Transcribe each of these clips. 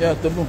Yeah, c'est bon.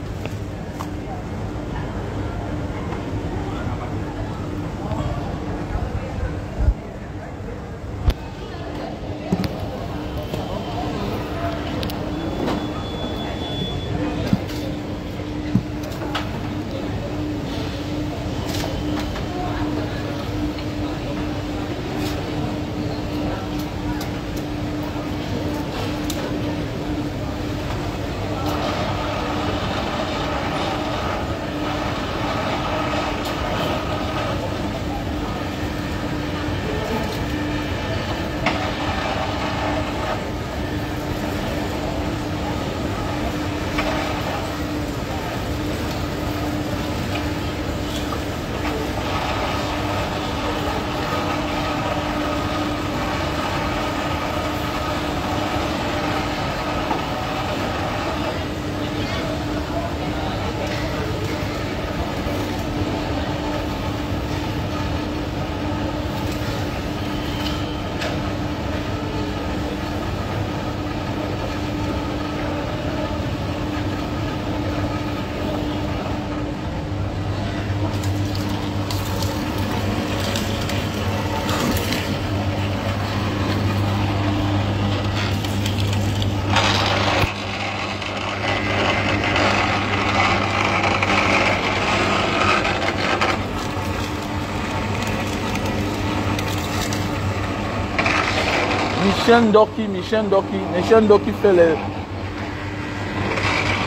Michel Ndoki fait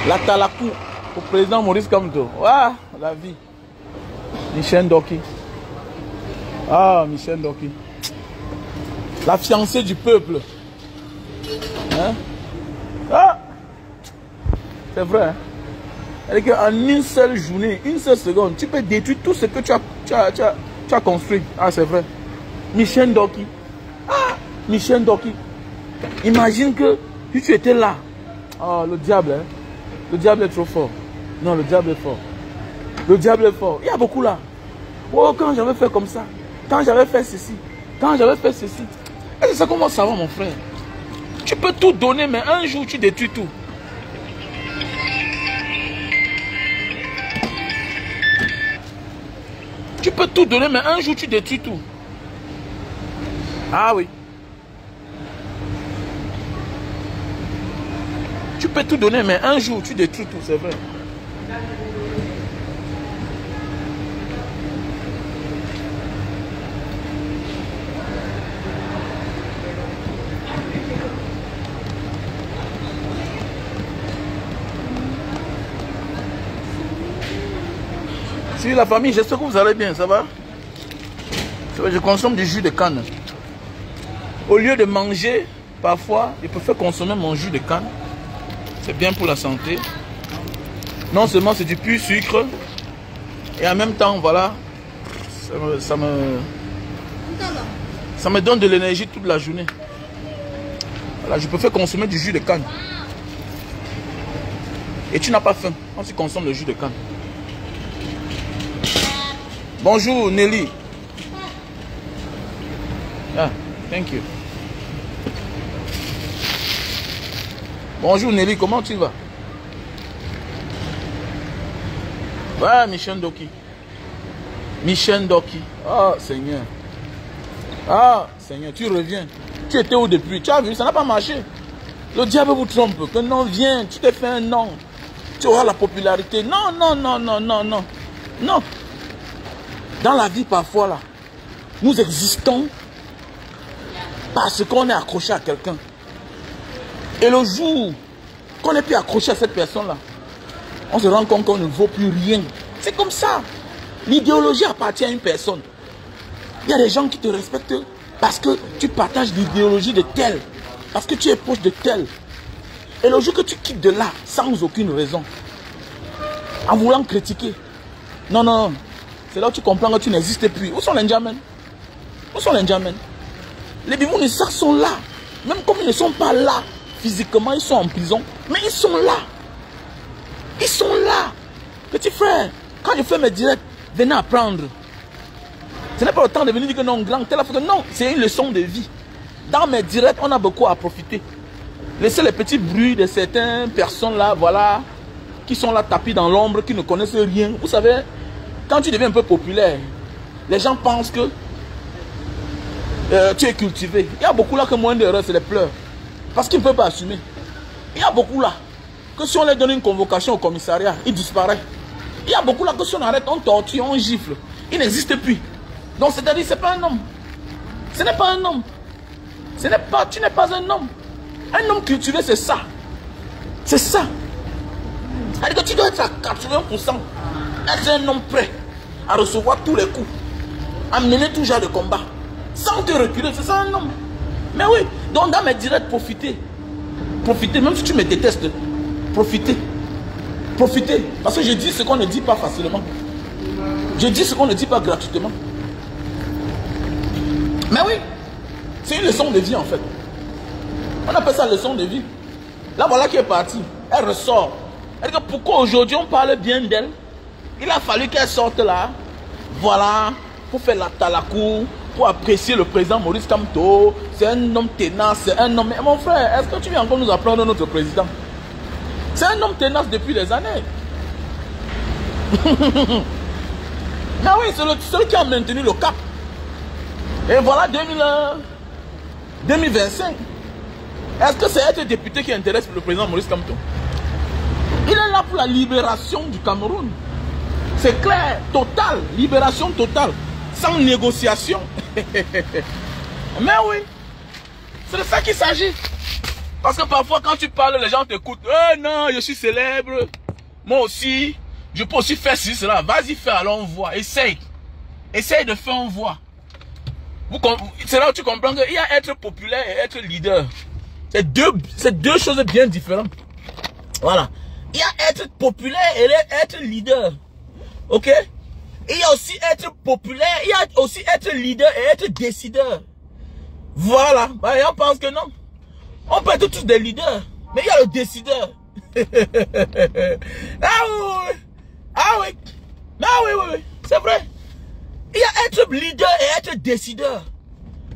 la talakou au président Maurice Kamto. Ah, la vie. Michel Ndoki. Ah, Michel Ndoki. La fiancée du peuple. Hein? Ah! C'est vrai. Hein? C'est-à-dire qu'en une seule journée, une seule seconde, tu peux détruire tout ce que tu as construit. Ah, c'est vrai. Michel Ndoki. Ah! Michel Ndoki. Imagine que si tu étais là. Oh, le diable, hein? Le diable est trop fort. Non, le diable est fort. Le diable est fort. Il y a beaucoup là. Oh, quand j'avais fait comme ça. Quand j'avais fait ceci. Quand j'avais fait ceci. Et c'est ça comment ça va, mon frère? Tu peux tout donner, mais un jour, tu détruis tout. Tu peux tout donner, mais un jour, tu détruis tout. Ah oui. Tu peux tout donner, mais un jour, tu détruis tout, c'est vrai. Si la famille, j'espère que vous allez bien, ça va? Je consomme du jus de canne. Au lieu de manger, parfois, je préfère consommer mon jus de canne. C'est bien pour la santé. Non seulement c'est du pur sucre, et en même temps, voilà, ça me donne de l'énergie toute la journée. Voilà, je préfère consommer du jus de canne. Et tu n'as pas faim quand tu consommes le jus de canne. Bonjour Nelly. Ah, thank you. Bonjour Nelly, comment tu vas? Ouais, Michel Ndoki. Michel Ndoki. Ah, Seigneur. Ah, Seigneur, tu reviens. Tu étais où depuis? Tu as vu, ça n'a pas marché. Le diable vous trompe. Que non, viens, tu t'es fait un nom. Tu auras la popularité. Non, non, non, non, non, non. Non. Dans la vie, parfois, là, nous existons parce qu'on est accroché à quelqu'un. Et le jour qu'on est plus accroché à cette personne-là, on se rend compte qu'on ne vaut plus rien. C'est comme ça. L'idéologie appartient à une personne. Il y a des gens qui te respectent parce que tu partages l'idéologie de tel, parce que tu es proche de tel. Et le jour que tu quittes de là, sans aucune raison, en voulant critiquer, non, non, c'est là où tu comprends que tu n'existes plus. Où sont les Ndjamens? Où sont les Ndjamens? Les Bimounissars sont là. Même comme ils ne sont pas là, physiquement, ils sont en prison. Mais ils sont là. Ils sont là. Petit frère, quand je fais mes directs, venez apprendre. Ce n'est pas le temps de venir dire que non, grand, telle photo. Non, c'est une leçon de vie. Dans mes directs, on a beaucoup à profiter. Laissez les petits bruits de certaines personnes là, voilà. qui sont là tapis dans l'ombre, qui ne connaissent rien. Vous savez, quand tu deviens un peu populaire, les gens pensent que tu es cultivé. Il y a beaucoup là que moins d'erreurs, c'est les pleurs. Parce qu'ils ne peuvent pas assumer. Il y a beaucoup là que si on leur donne une convocation au commissariat, ils disparaissent. Il y a beaucoup là que si on arrête, on torture, on gifle. Il n'existe plus. Donc c'est-à-dire, ce n'est pas un homme. Ce n'est pas un homme. Tu n'es pas un homme. Un homme cultivé, c'est ça. C'est ça. C'est-à-dire que tu dois être à 80%. Être un homme prêt à recevoir tous les coups. À mener tout genre de combat. Sans te reculer, c'est ça un homme. Mais oui, donc dans mes directs, profitez. Profitez, même si tu me détestes. Profitez. Profitez. Parce que je dis ce qu'on ne dit pas facilement. Je dis ce qu'on ne dit pas gratuitement. Mais oui, c'est une leçon de vie en fait. On appelle ça leçon de vie. Là voilà qui est partie. Elle ressort. Elle dit que pourquoi aujourd'hui on parle bien d'elle? Il a fallu qu'elle sorte là. Voilà. Pour faire la talakou. Pour apprécier le président Maurice Kamto. C'est un homme tenace. C'est un homme... Mais mon frère, est-ce que tu viens encore nous apprendre notre président? C'est un homme tenace depuis des années. Mais oui, c'est celui qui a maintenu le cap. Et voilà 2025. Est-ce que c'est être député qui intéresse le président Maurice Kamto? Il est là pour la libération du Cameroun. C'est clair, total, libération totale, sans négociation. Mais oui, c'est de ça qu'il s'agit. Parce que parfois quand tu parles, les gens t'écoutent. Non, je suis célèbre. Moi aussi, je peux aussi faire ceci, cela. Vas-y, fais, alors on voit. Essaye. Essaye de faire, on voit. C'est là où tu comprends qu'il y a être populaire et être leader. C'est deux choses bien différentes. Voilà. Il y a être populaire et être leader. Ok? Il y a aussi être populaire, il y a aussi être leader et être décideur. Voilà. Bah, on pense que non. On peut être tous des leaders. Mais il y a le décideur. Ah oui. Ah oui. Ah oui, oui, oui. C'est vrai. Il y a être leader et être décideur.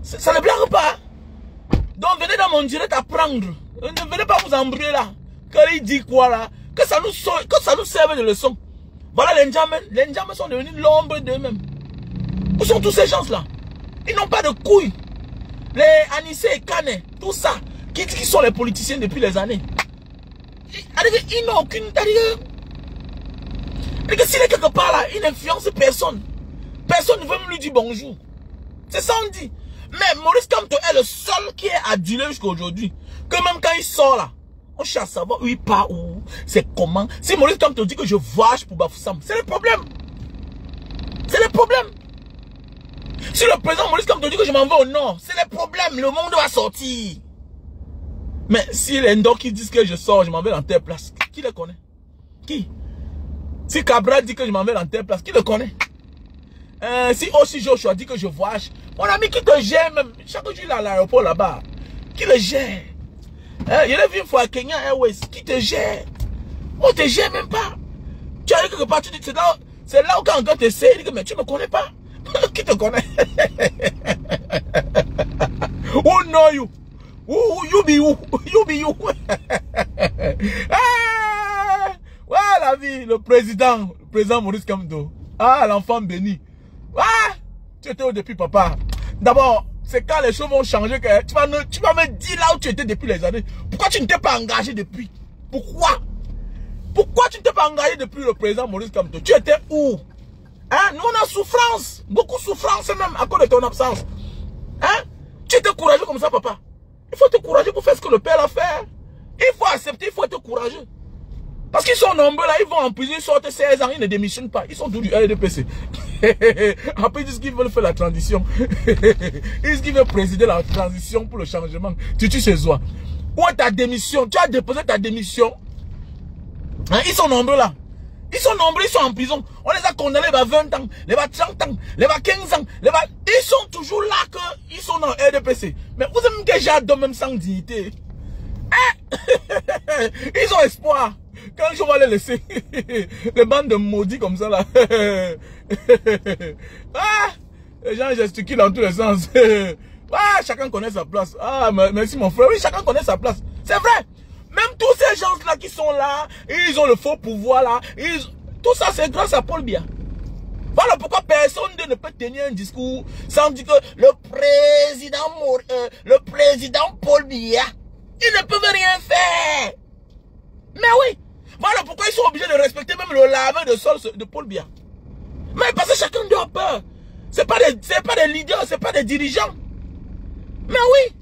Ça ne blague pas. Donc venez dans mon direct apprendre. Ne venez pas vous embrouiller là. Quand il dit quoi là? Que ça nous serve de leçon. Voilà les Ndjamens sont devenus l'ombre d'eux-mêmes. Où sont tous ces gens-là? Ils n'ont pas de couilles. Les Anissé et Kane, tout ça, qui sont les politiciens depuis les années. Ils n'ont aucune... S'il est quelque part là, il n'influence personne. Personne ne veut même lui dire bonjour. C'est ça on dit. Mais Maurice Kamto est le seul qui est adulé jusqu'à aujourd'hui. Que même quand il sort là, on cherche à savoir où il part, où, c'est comment. Si Maurice Kamto dit que je voyage pour Bafoussam, c'est le problème. C'est le problème. Si le président Maurice Kamto dit que je m'en vais au nord, c'est le problème. Le monde va sortir. Mais si les Ndok qui disent que je sors, je m'en vais dans telle place, qui le connaît? Qui? Si Cabral dit que je m'en vais dans telle place, qui le connaît? Si aussi Joshua dit que je voyage, mon ami qui te gère même, chaque jour il est à l'aéroport là-bas, qui le gère? Il est vu une fois à Kenya Airways, qui te gère? On te gère même pas. Tu arrives quelque part, tu dis, c'est là où quand quelqu'un te sait, il dit que mais tu me connais pas. Qui te connaît? Who know you? You be you? You be you? Ah, ouais, la vie, le président Maurice Kamto. Ah, l'enfant béni. Ah, tu étais où depuis, papa? D'abord, c'est quand les choses vont changer que tu vas me dire là où tu étais depuis les années. Pourquoi tu ne t'es pas engagé depuis? Pourquoi? Pourquoi tu ne t'es pas engagé depuis le président Maurice Kamto? Tu étais où? Hein? Nous on a souffrance. Beaucoup de souffrance même à cause de ton absence. Hein? Tu étais courageux comme ça, papa. Il faut être courageux pour faire ce que le père a fait. Il faut accepter, il faut être courageux. Parce qu'ils sont nombreux là, ils vont en prison, ils sortent 16 ans, ils ne démissionnent pas. Ils sont tous du RDPC. Après, ils disent qu'ils veulent faire la transition. Ils disent qu'ils veulent présider la transition pour le changement. Tu sais quoi? Où est ta démission? Tu as déposé ta démission. Hein? Ils sont nombreux là. Ils sont nombreux, ils sont en prison. On les a condamnés à 20 ans, les 30 ans, les 15 ans. Ils sont toujours là qu'ils sont dans le RDPC. Mais vous savez que j'adore même sans dignité. Hein? Ils ont espoir. Quand je vais les laisser, les bandes de maudits comme ça là. Ah, les gens gesticulent dans tous les sens. Ah, chacun connaît sa place. Ah, merci mon frère. Oui, chacun connaît sa place. C'est vrai. Même tous ces gens-là qui sont là, ils ont le faux pouvoir là. Tout ça, c'est grâce à Paul Biya. Voilà pourquoi personne ne peut tenir un discours sans dire que le président Paul Biya, ils ne peuvent rien faire. Mais oui. Voilà pourquoi ils sont obligés de respecter même le laveur de sol de Paul Biya. Mais parce que chacun doit peur. C'est pas des leaders, c'est pas des dirigeants. Mais oui.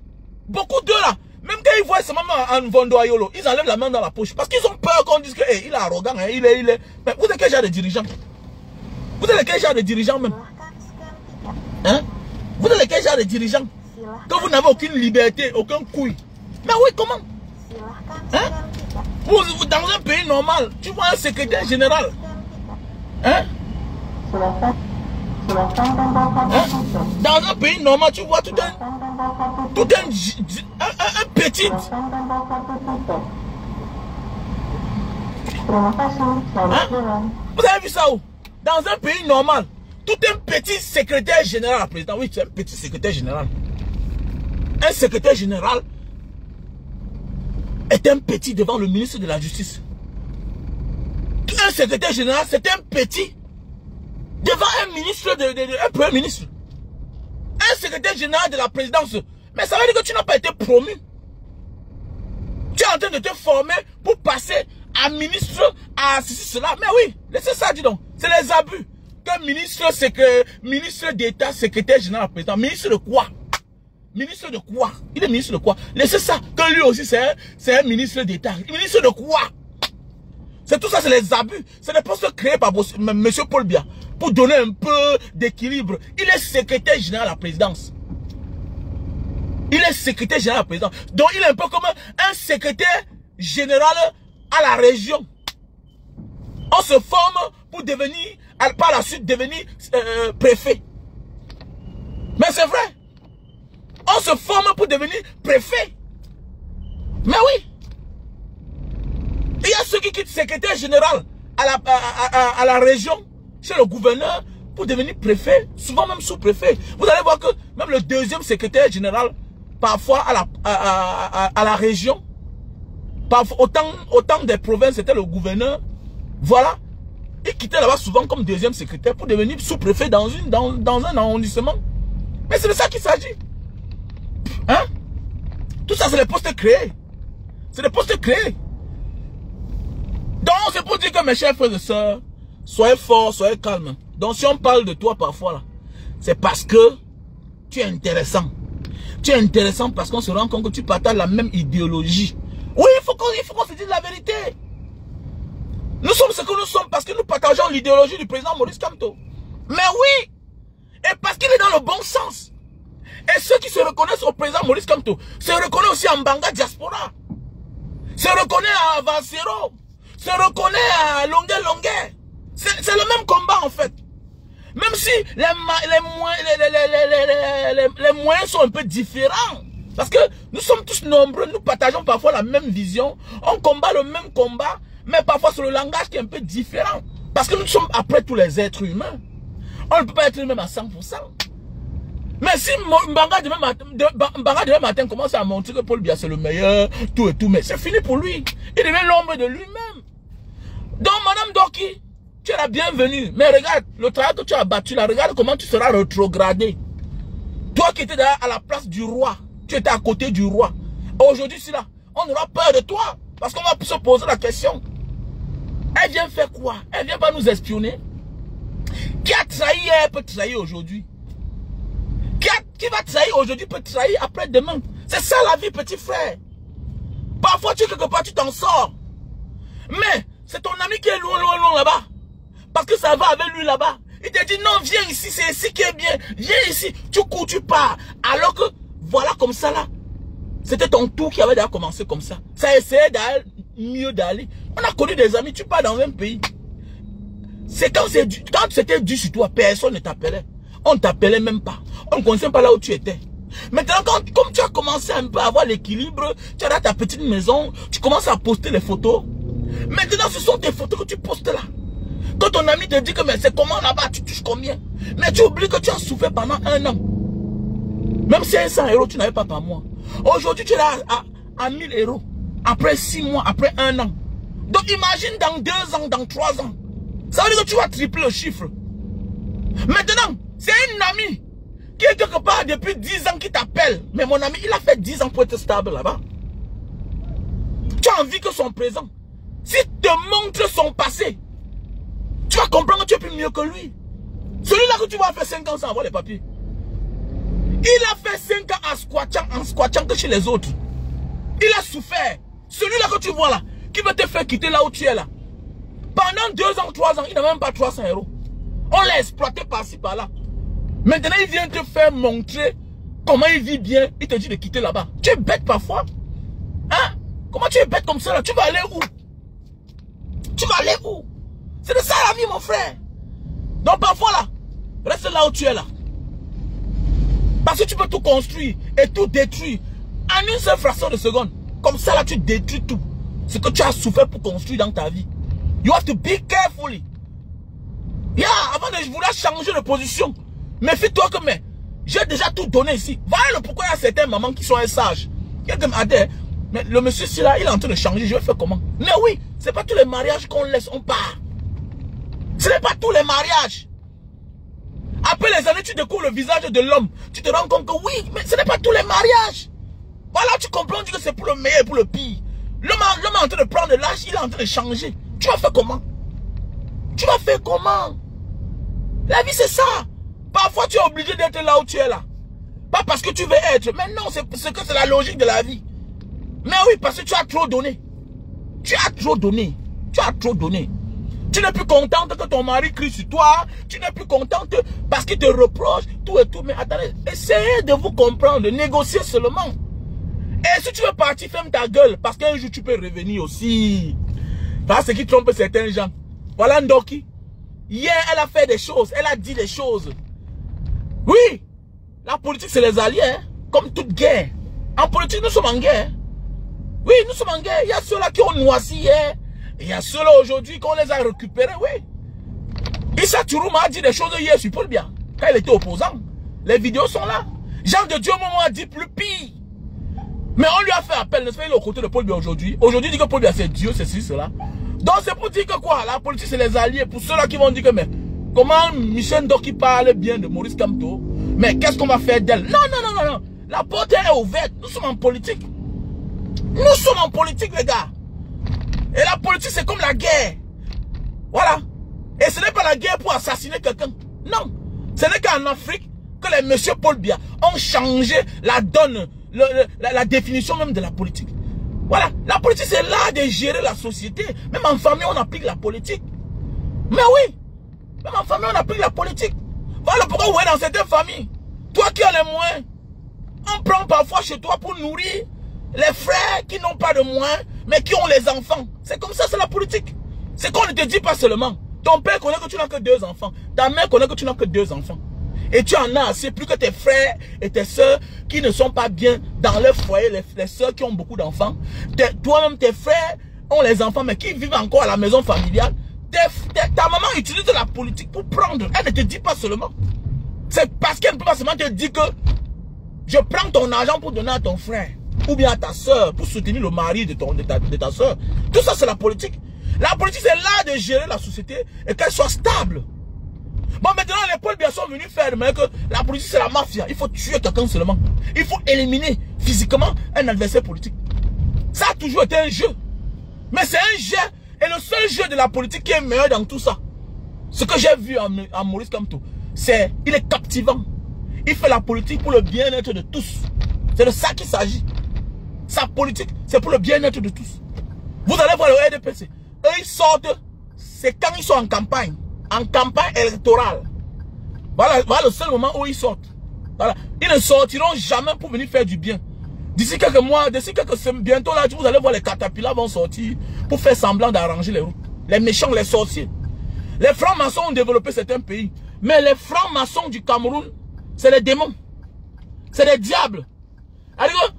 Beaucoup d'eux là. Même quand ils voient sa maman en Vondoayolo, ils enlèvent la main dans la poche. Parce qu'ils ont peur qu'on dise que il est arrogant, hein, il est. Mais vous êtes quel genre de dirigeant? Vous êtes quel genre de dirigeant même? Hein? Vous êtes quel genre de dirigeant? Que vous n'avez aucune liberté, aucun couille. Mais oui, comment? Hein? Vous, dans un pays normal, tu vois un secrétaire général. Hein? Dans un pays normal, tu vois tout un petit. Hein? Vous avez vu ça où? Dans un pays normal, tout un petit secrétaire général à président. Oui, c'est un petit secrétaire général. Un secrétaire général est un petit devant le ministre de la Justice. Un secrétaire général, c'est un petit devant un ministre, un premier ministre. Un secrétaire général de la présidence. Mais ça veut dire que tu n'as pas été promu. Tu es en train de te former pour passer à ministre, à ceci, cela. Mais oui, laissez ça, dis donc. C'est les abus. Que ministre, c'est que ministre d'État, secrétaire général, président. Ministre de quoi? Ministre de quoi? Il est ministre de quoi? Laissez ça. Que lui aussi, c'est un ministre d'État. Ministre de quoi? C'est tout ça, c'est les abus. C'est des postes créés par M. Paul Biya pour donner un peu d'équilibre. Il est secrétaire général à la présidence. Il est secrétaire général à la présidence. Donc, il est un peu comme un secrétaire général à la région. On se forme pour devenir, par la suite, devenir préfet. Mais c'est vrai. On se forme pour devenir préfet. Mais oui. Il y a ceux qui quittent secrétaire général à la région, chez le gouverneur, pour devenir préfet, souvent même sous-préfet. Vous allez voir que même le deuxième secrétaire général, parfois à la région, parfois, autant des provinces, c'était le gouverneur. Voilà. Il quittait là-bas souvent comme deuxième secrétaire pour devenir sous-préfet dans un arrondissement. Mais c'est de ça qu'il s'agit. Hein? Tout ça, c'est des postes créés. C'est des postes créés. Donc, c'est pour dire que mes chers frères et sœurs, soyez forts, soyez calmes. Donc, si on parle de toi parfois, là, c'est parce que tu es intéressant. Tu es intéressant parce qu'on se rend compte que tu partages la même idéologie. Oui, il faut qu'on se dise la vérité. Nous sommes ce que nous sommes parce que nous partageons l'idéologie du président Maurice Kamto. Mais oui, et parce qu'il est dans le bon sens. Et ceux qui se reconnaissent au président Maurice Kamto se reconnaissent aussi en Banga Diaspora. Se reconnaissent à Avancero. Se reconnaissent à Longuet. C'est le même combat en fait. Même si les moyens sont un peu différents. Parce que nous sommes tous nombreux, nous partageons parfois la même vision. On combat le même combat, mais parfois sur le langage qui est un peu différent. Parce que nous sommes après tous les êtres humains. On ne peut pas être même à 100%. Mais si Mbanga demain matin commence à montrer que Paul Biya c'est le meilleur, tout et tout, mais c'est fini pour lui. Il devient l'ombre de lui-même. Donc Madame Doki, tu es la bienvenue. Mais regarde, le travail que tu as battu là, regarde comment tu seras rétrogradé. Toi qui étais à la place du roi, tu étais à côté du roi. Aujourd'hui, c'est là, on aura peur de toi. Parce qu'on va se poser la question. Elle vient faire quoi? Elle vient pas nous espionner? Qui a trahi hier peut trahir aujourd'hui? Qui va trahir aujourd'hui peut trahir après-demain. C'est ça la vie, petit frère. Parfois, tu es quelque part, tu t'en sors. Mais c'est ton ami qui est loin là-bas. Parce que ça va avec lui là-bas. Il te dit non, viens ici, c'est ici qui est bien. Viens ici, tu cours, tu pars. Alors que, voilà comme ça là. C'était ton tour qui avait déjà commencé comme ça. Ça essayait d'aller mieux d'aller. On a connu des amis, tu pars dans un pays. C'est quand c'était dû sur toi, personne ne t'appelait. On ne t'appelait même pas. On ne connaissait pas là où tu étais. Maintenant, comme tu as commencé un peu à avoir l'équilibre, tu as ta petite maison, tu commences à poster les photos. Maintenant, ce sont tes photos que tu postes là. Quand ton ami te dit que mais c'est comment là-bas, tu touches combien? Mais tu oublies que tu as souffert pendant 1 an. Même si 100 €, tu n'avais pas par mois. Aujourd'hui, tu es là à 1000 €. après 6 mois, après 1 an. Donc imagine dans 2 ans, dans 3 ans. Ça veut dire que tu vas tripler le chiffre. Maintenant, c'est un ami qui est quelque part depuis 10 ans qui t'appelle. Mais mon ami, il a fait 10 ans pour être stable là-bas. Tu as envie que son présent. S'il te montre son passé, tu vas comprendre que tu es plus mieux que lui. Celui-là que tu vas faire 5 ans sans avoir les papiers. Il a fait 5 ans en squattant que chez les autres. Il a souffert. Celui-là que tu vois là, qui veut te faire quitter là où tu es là. Pendant 2 ans, 3 ans, il n'a même pas 300 €. On l'a exploité par-ci, par-là. Maintenant, il vient te faire montrer comment il vit bien. Il te dit de quitter là-bas. Tu es bête parfois. Hein? Comment tu es bête comme ça là? Tu vas aller où? Tu vas aller où? C'est de ça la vie, mon frère. Donc parfois là, reste là où tu es là. Parce que tu peux tout construire et tout détruire en une seule fraction de seconde. Comme ça là, tu détruis tout. Ce que tu as souffert pour construire dans ta vie. You have to be careful. Yeah, avant de vouloir changer de position. Méfie-toi que j'ai déjà tout donné ici. Voilà le pourquoi il y a certaines mamans qui sont sages. Il y a des adhères. Mais le monsieur ici là, il est en train de changer. Je vais faire comment? Mais oui, c'est pas tous les mariages qu'on laisse, on part. Ce n'est pas tous les mariages. Après les années, tu découvres le visage de l'homme. Tu te rends compte que oui, mais ce n'est pas tous les mariages. Voilà, tu comprends que c'est pour le meilleur et pour le pire. L'homme est en train de prendre l'âge, il est en train de changer. Tu vas faire comment? Tu vas faire comment? La vie c'est ça. Parfois tu es obligé d'être là où tu es là. Pas parce que tu veux être. Mais non, c'est que c'est la logique de la vie. Mais oui, parce que tu as trop donné. Tu as trop donné. Tu as trop donné. Tu n'es plus contente que ton mari crie sur toi. Tu n'es plus contente parce qu'il te reproche tout et tout. Mais attendez, essayez de vous comprendre. Négocier seulement. Et si tu veux partir, ferme ta gueule. Parce qu'un jour tu peux revenir aussi. Voilà ce qui trompe certains gens. Voilà Ndoki. Hier, elle a fait des choses. Elle a dit des choses. Oui. La politique, c'est les alliés. Hein? Comme toute guerre. En politique, nous sommes en guerre. Oui, nous sommes en guerre. Il y a ceux-là qui ont noissi hier. Et il y a ceux-là aujourd'hui qu'on les a récupérés. Oui. Issa Tourouma a dit des choses hier sur Paul Biya. Quand il était opposant. Les vidéos sont là. Jean de Dieu, moment a dit plus pire. Mais on lui a fait appel, n'est-ce pas? Il est aux côtés de Paul Biya aujourd'hui. Aujourd'hui, il dit que Paul Biya c'est Dieu, c'est ci, cela. Donc c'est pour dire que quoi? La politique c'est les alliés. Pour ceux-là qui vont dire que mais comment Michel Ndoki parle bien de Maurice Kamto? Mais qu'est-ce qu'on va faire d'elle? Non, non, non, non, non. La porte est ouverte. Nous sommes en politique. Nous sommes en politique, les gars. Et la politique c'est comme la guerre. Voilà. Et ce n'est pas la guerre pour assassiner quelqu'un. Non. Ce n'est qu'en Afrique que les messieurs Paul Biya ont changé la donne, la définition même de la politique. Voilà, la politique c'est là de gérer la société. Même en famille on applique la politique. Mais oui, même en famille on applique la politique. Voilà pourquoi ouais, dans certaines familles, toi qui as les moyens, on prend parfois chez toi pour nourrir les frères qui n'ont pas de moyens, mais qui ont les enfants. C'est comme ça, c'est la politique. C'est qu'on ne te dit pas seulement. Ton père connaît que tu n'as que 2 enfants. Ta mère connaît que tu n'as que 2 enfants. Et tu en as assez, plus que tes frères et tes soeurs qui ne sont pas bien dans leur foyer, les soeurs qui ont beaucoup d'enfants. Toi-même, tes frères ont les enfants, mais qui vivent encore à la maison familiale. Ta maman utilise la politique pour prendre. Elle ne te dit pas seulement. C'est parce qu'elle ne peut pas seulement te dire que je prends ton argent pour donner à ton frère. Ou bien à ta soeur, pour soutenir le mari de ta soeur. Tout ça, c'est la politique. La politique, c'est là de gérer la société et qu'elle soit stable. Bon, maintenant, les Paul Biya sont venus faire mais que la politique, c'est la mafia. Il faut tuer quelqu'un seulement. Il faut éliminer physiquement un adversaire politique. Ça a toujours été un jeu. Mais c'est un jeu. Et le seul jeu de la politique qui est meilleur dans tout ça, ce que j'ai vu en Maurice Kamto, c'est il est captivant. Il fait la politique pour le bien-être de tous. C'est de ça qu'il s'agit. Sa politique, c'est pour le bien-être de tous. Vous allez voir le RDPC. Eux, ils sortent, c'est quand ils sont en campagne électorale. Voilà le seul moment où ils sortent. Voilà. Ils ne sortiront jamais pour venir faire du bien. D'ici quelques mois, d'ici quelques semaines, bientôt là, vous allez voir les catapillars vont sortir pour faire semblant d'arranger les routes. Les méchants, les sorciers. Les francs-maçons ont développé certains pays. Mais les francs-maçons du Cameroun, c'est les démons. C'est les diables. Alors,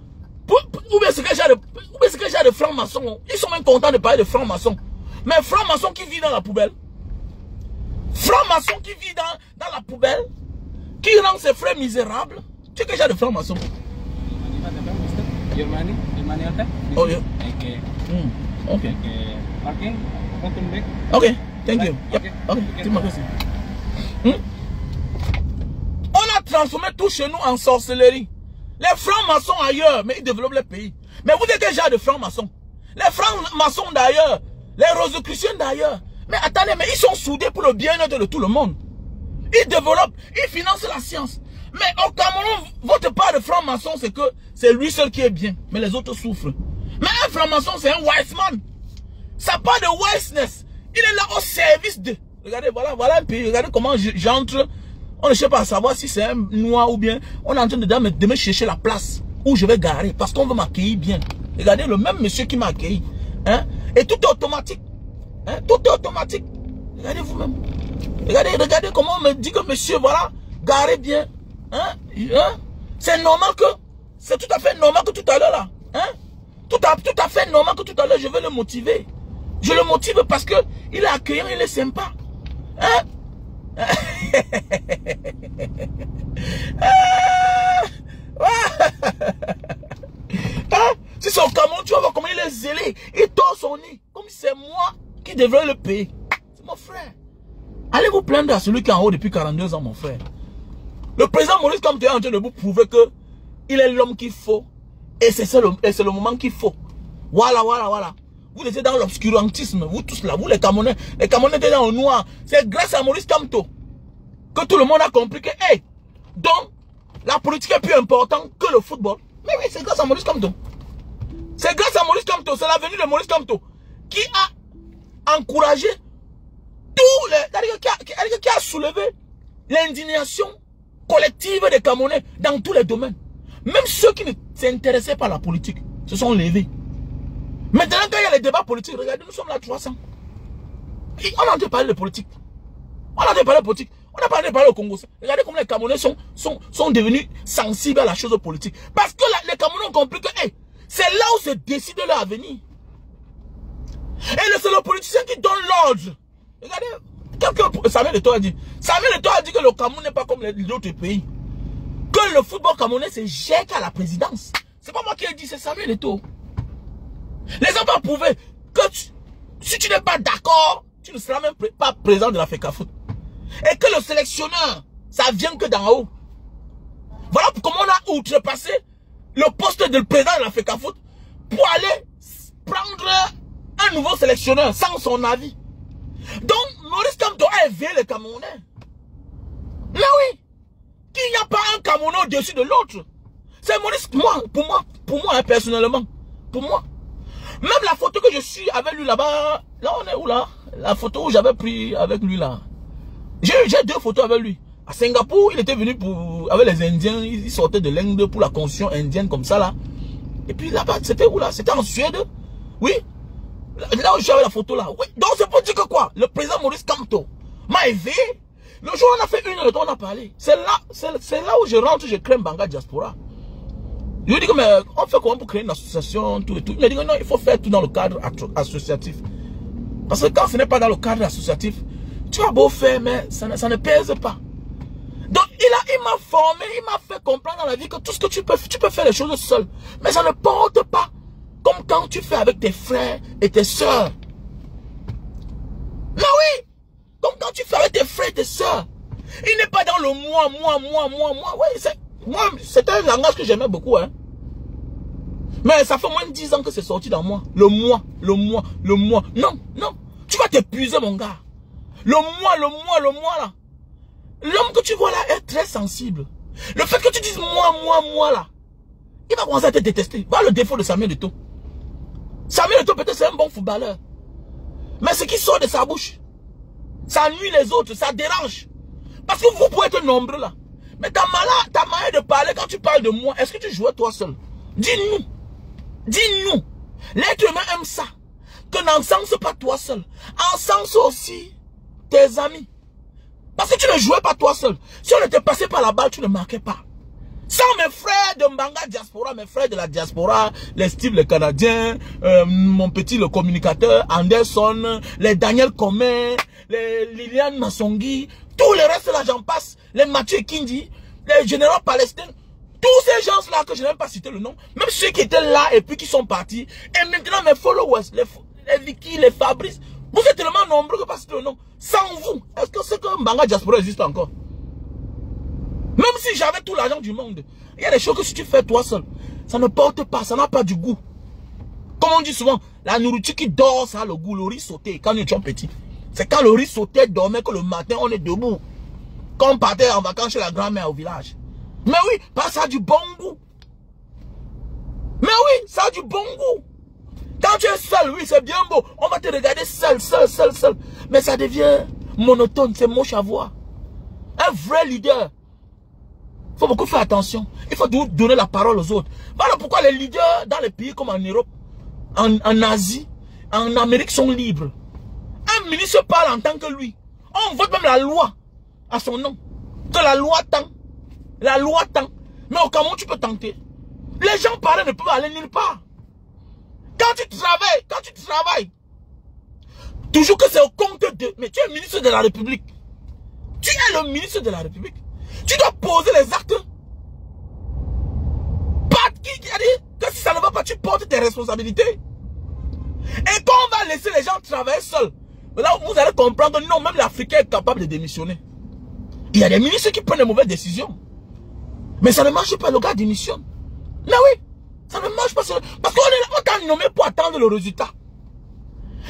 où est-ce que j'ai de francs-maçons? Ils sont même contents de parler de francs-maçons. Mais francs-maçons qui vivent dans la poubelle. Franc-maçon qui vit dans la poubelle, qui rend ses frères misérables. Tu sais que j'ai de francs-maçons. Your money okay? Oh, yeah. Okay. Okay. Okay. Welcome back. Okay, thank you. Okay. Okay. On a transformé tout chez nous en sorcellerie. Les francs-maçons ailleurs, mais ils développent le pays. Mais vous êtes déjà de francs-maçons. Les francs-maçons d'ailleurs, les rosicruciens d'ailleurs. Mais attendez, mais ils sont soudés pour le bien-être de tout le monde. Ils développent, ils financent la science. Mais au Cameroun, votre part de franc-maçon, c'est que c'est lui seul qui est bien. Mais les autres souffrent. Mais un franc-maçon, c'est un wise man. Ça part de wiseness. Il est là au service de... Regardez, voilà un pays. Regardez comment j'entre. On ne cherche pas à savoir si c'est un noir ou bien. On est en train de me chercher la place où je vais garer. Parce qu'on veut m'accueillir bien. Regardez, le même monsieur qui m'a accueilli. Hein? Et tout est automatique. Hein? Tout est automatique. Regardez vous-même. Regardez comment on me dit que monsieur, voilà, garez bien. Hein? Hein? C'est normal que... C'est tout à fait normal que tout à l'heure là. Hein? Tout à fait normal que tout à l'heure je vais le motiver. Je le motive parce que il est accueillant, il est sympa. Hein? Si c'est au Cameroun, tu vas voir comment il est zélé. Il tord son nez. Comme si c'est moi qui devrais le payer. C'est mon frère. Allez vous plaindre à celui qui est en haut depuis 42 ans, mon frère. Le président Maurice Kamto est en train de vous prouver que il est l'homme qu'il faut. Et c'est le moment qu'il faut. Voilà. Vous étiez dans l'obscurantisme, vous tous là, vous les Camerounais étaient dans le noir. C'est grâce à Maurice Kamto que tout le monde a compris que, hey, donc, la politique est plus importante que le football. Mais oui, c'est grâce à Maurice Kamto. C'est grâce à Maurice Kamto, c'est la venue de Maurice Kamto qui a encouragé tous les... qui a soulevé l'indignation collective des Camerounais dans tous les domaines. Même ceux qui ne s'intéressaient pas à la politique se sont levés. Maintenant, quand il y a les débats politiques, regardez, nous sommes là 300. Et on a entendu parler de politique. On a entendu parler de politique. On a parlé au Congo. Regardez comment les Camerounais sont devenus sensibles à la chose politique. Parce que les Camerounais ont compris que hey, c'est là où se décide leur avenir. Et c'est le politicien qui donne l'ordre. Regardez, Samuel Eto'o a dit. Samuel Eto'o a dit que le Cameroun n'est pas comme les autres pays. Que le football camerounais c'est GEC à la présidence. C'est pas moi qui ai dit, c'est Samuel Eto'o. Les gens vont prouver que si tu n'es pas d'accord, tu ne seras même pas président de la FECAFOOT. Et que le sélectionneur, ça vient que d'en haut. Voilà comment on a outrepassé le poste de président de la FECAFOOT pour aller prendre un nouveau sélectionneur sans son avis. Donc, Maurice Kamto a éveillé les Camerounais. Mais oui, qu'il n'y a pas un Camerounais au-dessus de l'autre. C'est Maurice, pour moi, hein, personnellement, pour moi. Même la photo que je suis avec lui là-bas, là on est où là? La photo où j'avais pris avec lui là. J'ai 2 photos avec lui. À Singapour, il était venu avec les Indiens, il sortait de l'Inde pour la constitution indienne comme ça là. Et puis là-bas, c'était où là? C'était en Suède. Oui. Là où j'avais la photo là. Oui. Donc c'est pour dire que quoi? Le président Maurice Kamto m'a éveillé. Le jour où on a fait 1 heure de temps, on a parlé. C'est là où je rentre, je crée Mbanga Diaspora. Je lui dis que mais on fait comment pour créer une association, tout et tout. Il me dit que non, il faut faire tout dans le cadre associatif. Parce que quand ce n'est pas dans le cadre associatif, tu as beau faire, mais ça ne pèse pas. Donc il m'a formé, il m'a fait comprendre dans la vie que tout ce que tu peux faire les choses seul. Mais ça ne porte pas comme quand tu fais avec tes frères et tes soeurs. Mais oui, comme quand tu fais avec tes frères et tes soeurs. Il n'est pas dans le moi. Oui, c'était un langage que j'aimais beaucoup, hein. Mais ça fait moins de 10 ans que c'est sorti dans moi. Le moi. Non. Tu vas t'épuiser, mon gars. Le moi, là. L'homme que tu vois là est très sensible. Le fait que tu dises moi, là, il va commencer à te détester. Voilà le défaut de Samuel Eto'o. Samuel Eto'o, peut-être, c'est un bon footballeur. Mais ce qui sort de sa bouche, ça nuit les autres, ça dérange. Parce que vous pouvez être nombreux, là. Mais ta manière de parler, quand tu parles de moi, est-ce que tu jouais toi seul? Dis-nous. Dis-nous. L'être humain aime ça. Que n'encense pas toi seul. Encense aussi tes amis. Parce que tu ne jouais pas toi seul. Si on était passé par la balle, tu ne marquais pas. Sans mes frères de Mbanga Diaspora, mes frères de la diaspora, les Steve le Canadien, mon petit le communicateur, Anderson, les Daniel Comé, les Liliane Massongui, tous les restes là j'en passe, les Mathieu Kindi, les généraux palestiniens. Tous ces gens-là que je n'aime pas citer le nom, même ceux qui étaient là et puis qui sont partis, et maintenant mes followers, les Vicky, les Fabrice, vous êtes tellement nombreux que pas citer le nom. Sans vous, est-ce que c'est que Mbanga Diaspora existe encore? Même si j'avais tout l'argent du monde, il y a des choses que si tu fais toi seul, ça ne porte pas, ça n'a pas du goût. Comme on dit souvent, la nourriture qui dort, ça a le goût, le riz sauté, quand nous étions petits. C'est quand le riz sauté dormait que le matin, on est debout. Quand on partait en vacances chez la grand-mère au village. Mais oui, parce que ça a du bon goût. Mais oui, ça a du bon goût. Quand tu es seul, oui, c'est bien beau. On va te regarder seul. Mais ça devient monotone, c'est moche à voir. Un vrai leader. Il faut beaucoup faire attention. Il faut donner la parole aux autres. Voilà pourquoi les leaders dans les pays comme en Europe, en Asie, en Amérique sont libres. Un ministre parle en tant que lui. On vote même la loi à son nom. Que la loi tend. La loi tend. Mais au Cameroun, tu peux tenter. Les gens parlent ne peuvent aller nulle part. Quand tu travailles, toujours que c'est au compte de... Mais tu es ministre de la République. Tu es le ministre de la République. Tu dois poser les actes. Pas qui a dit que si ça ne va pas, tu portes tes responsabilités. Et quand on va laisser les gens travailler seuls, là vous allez comprendre que non, même l'Africain est capable de démissionner. Il y a des ministres qui prennent de mauvaises décisions. Mais ça ne marche pas, le gars démissionne. Mais oui, ça ne marche pas. Parce qu'on t'a nommé pour attendre le résultat.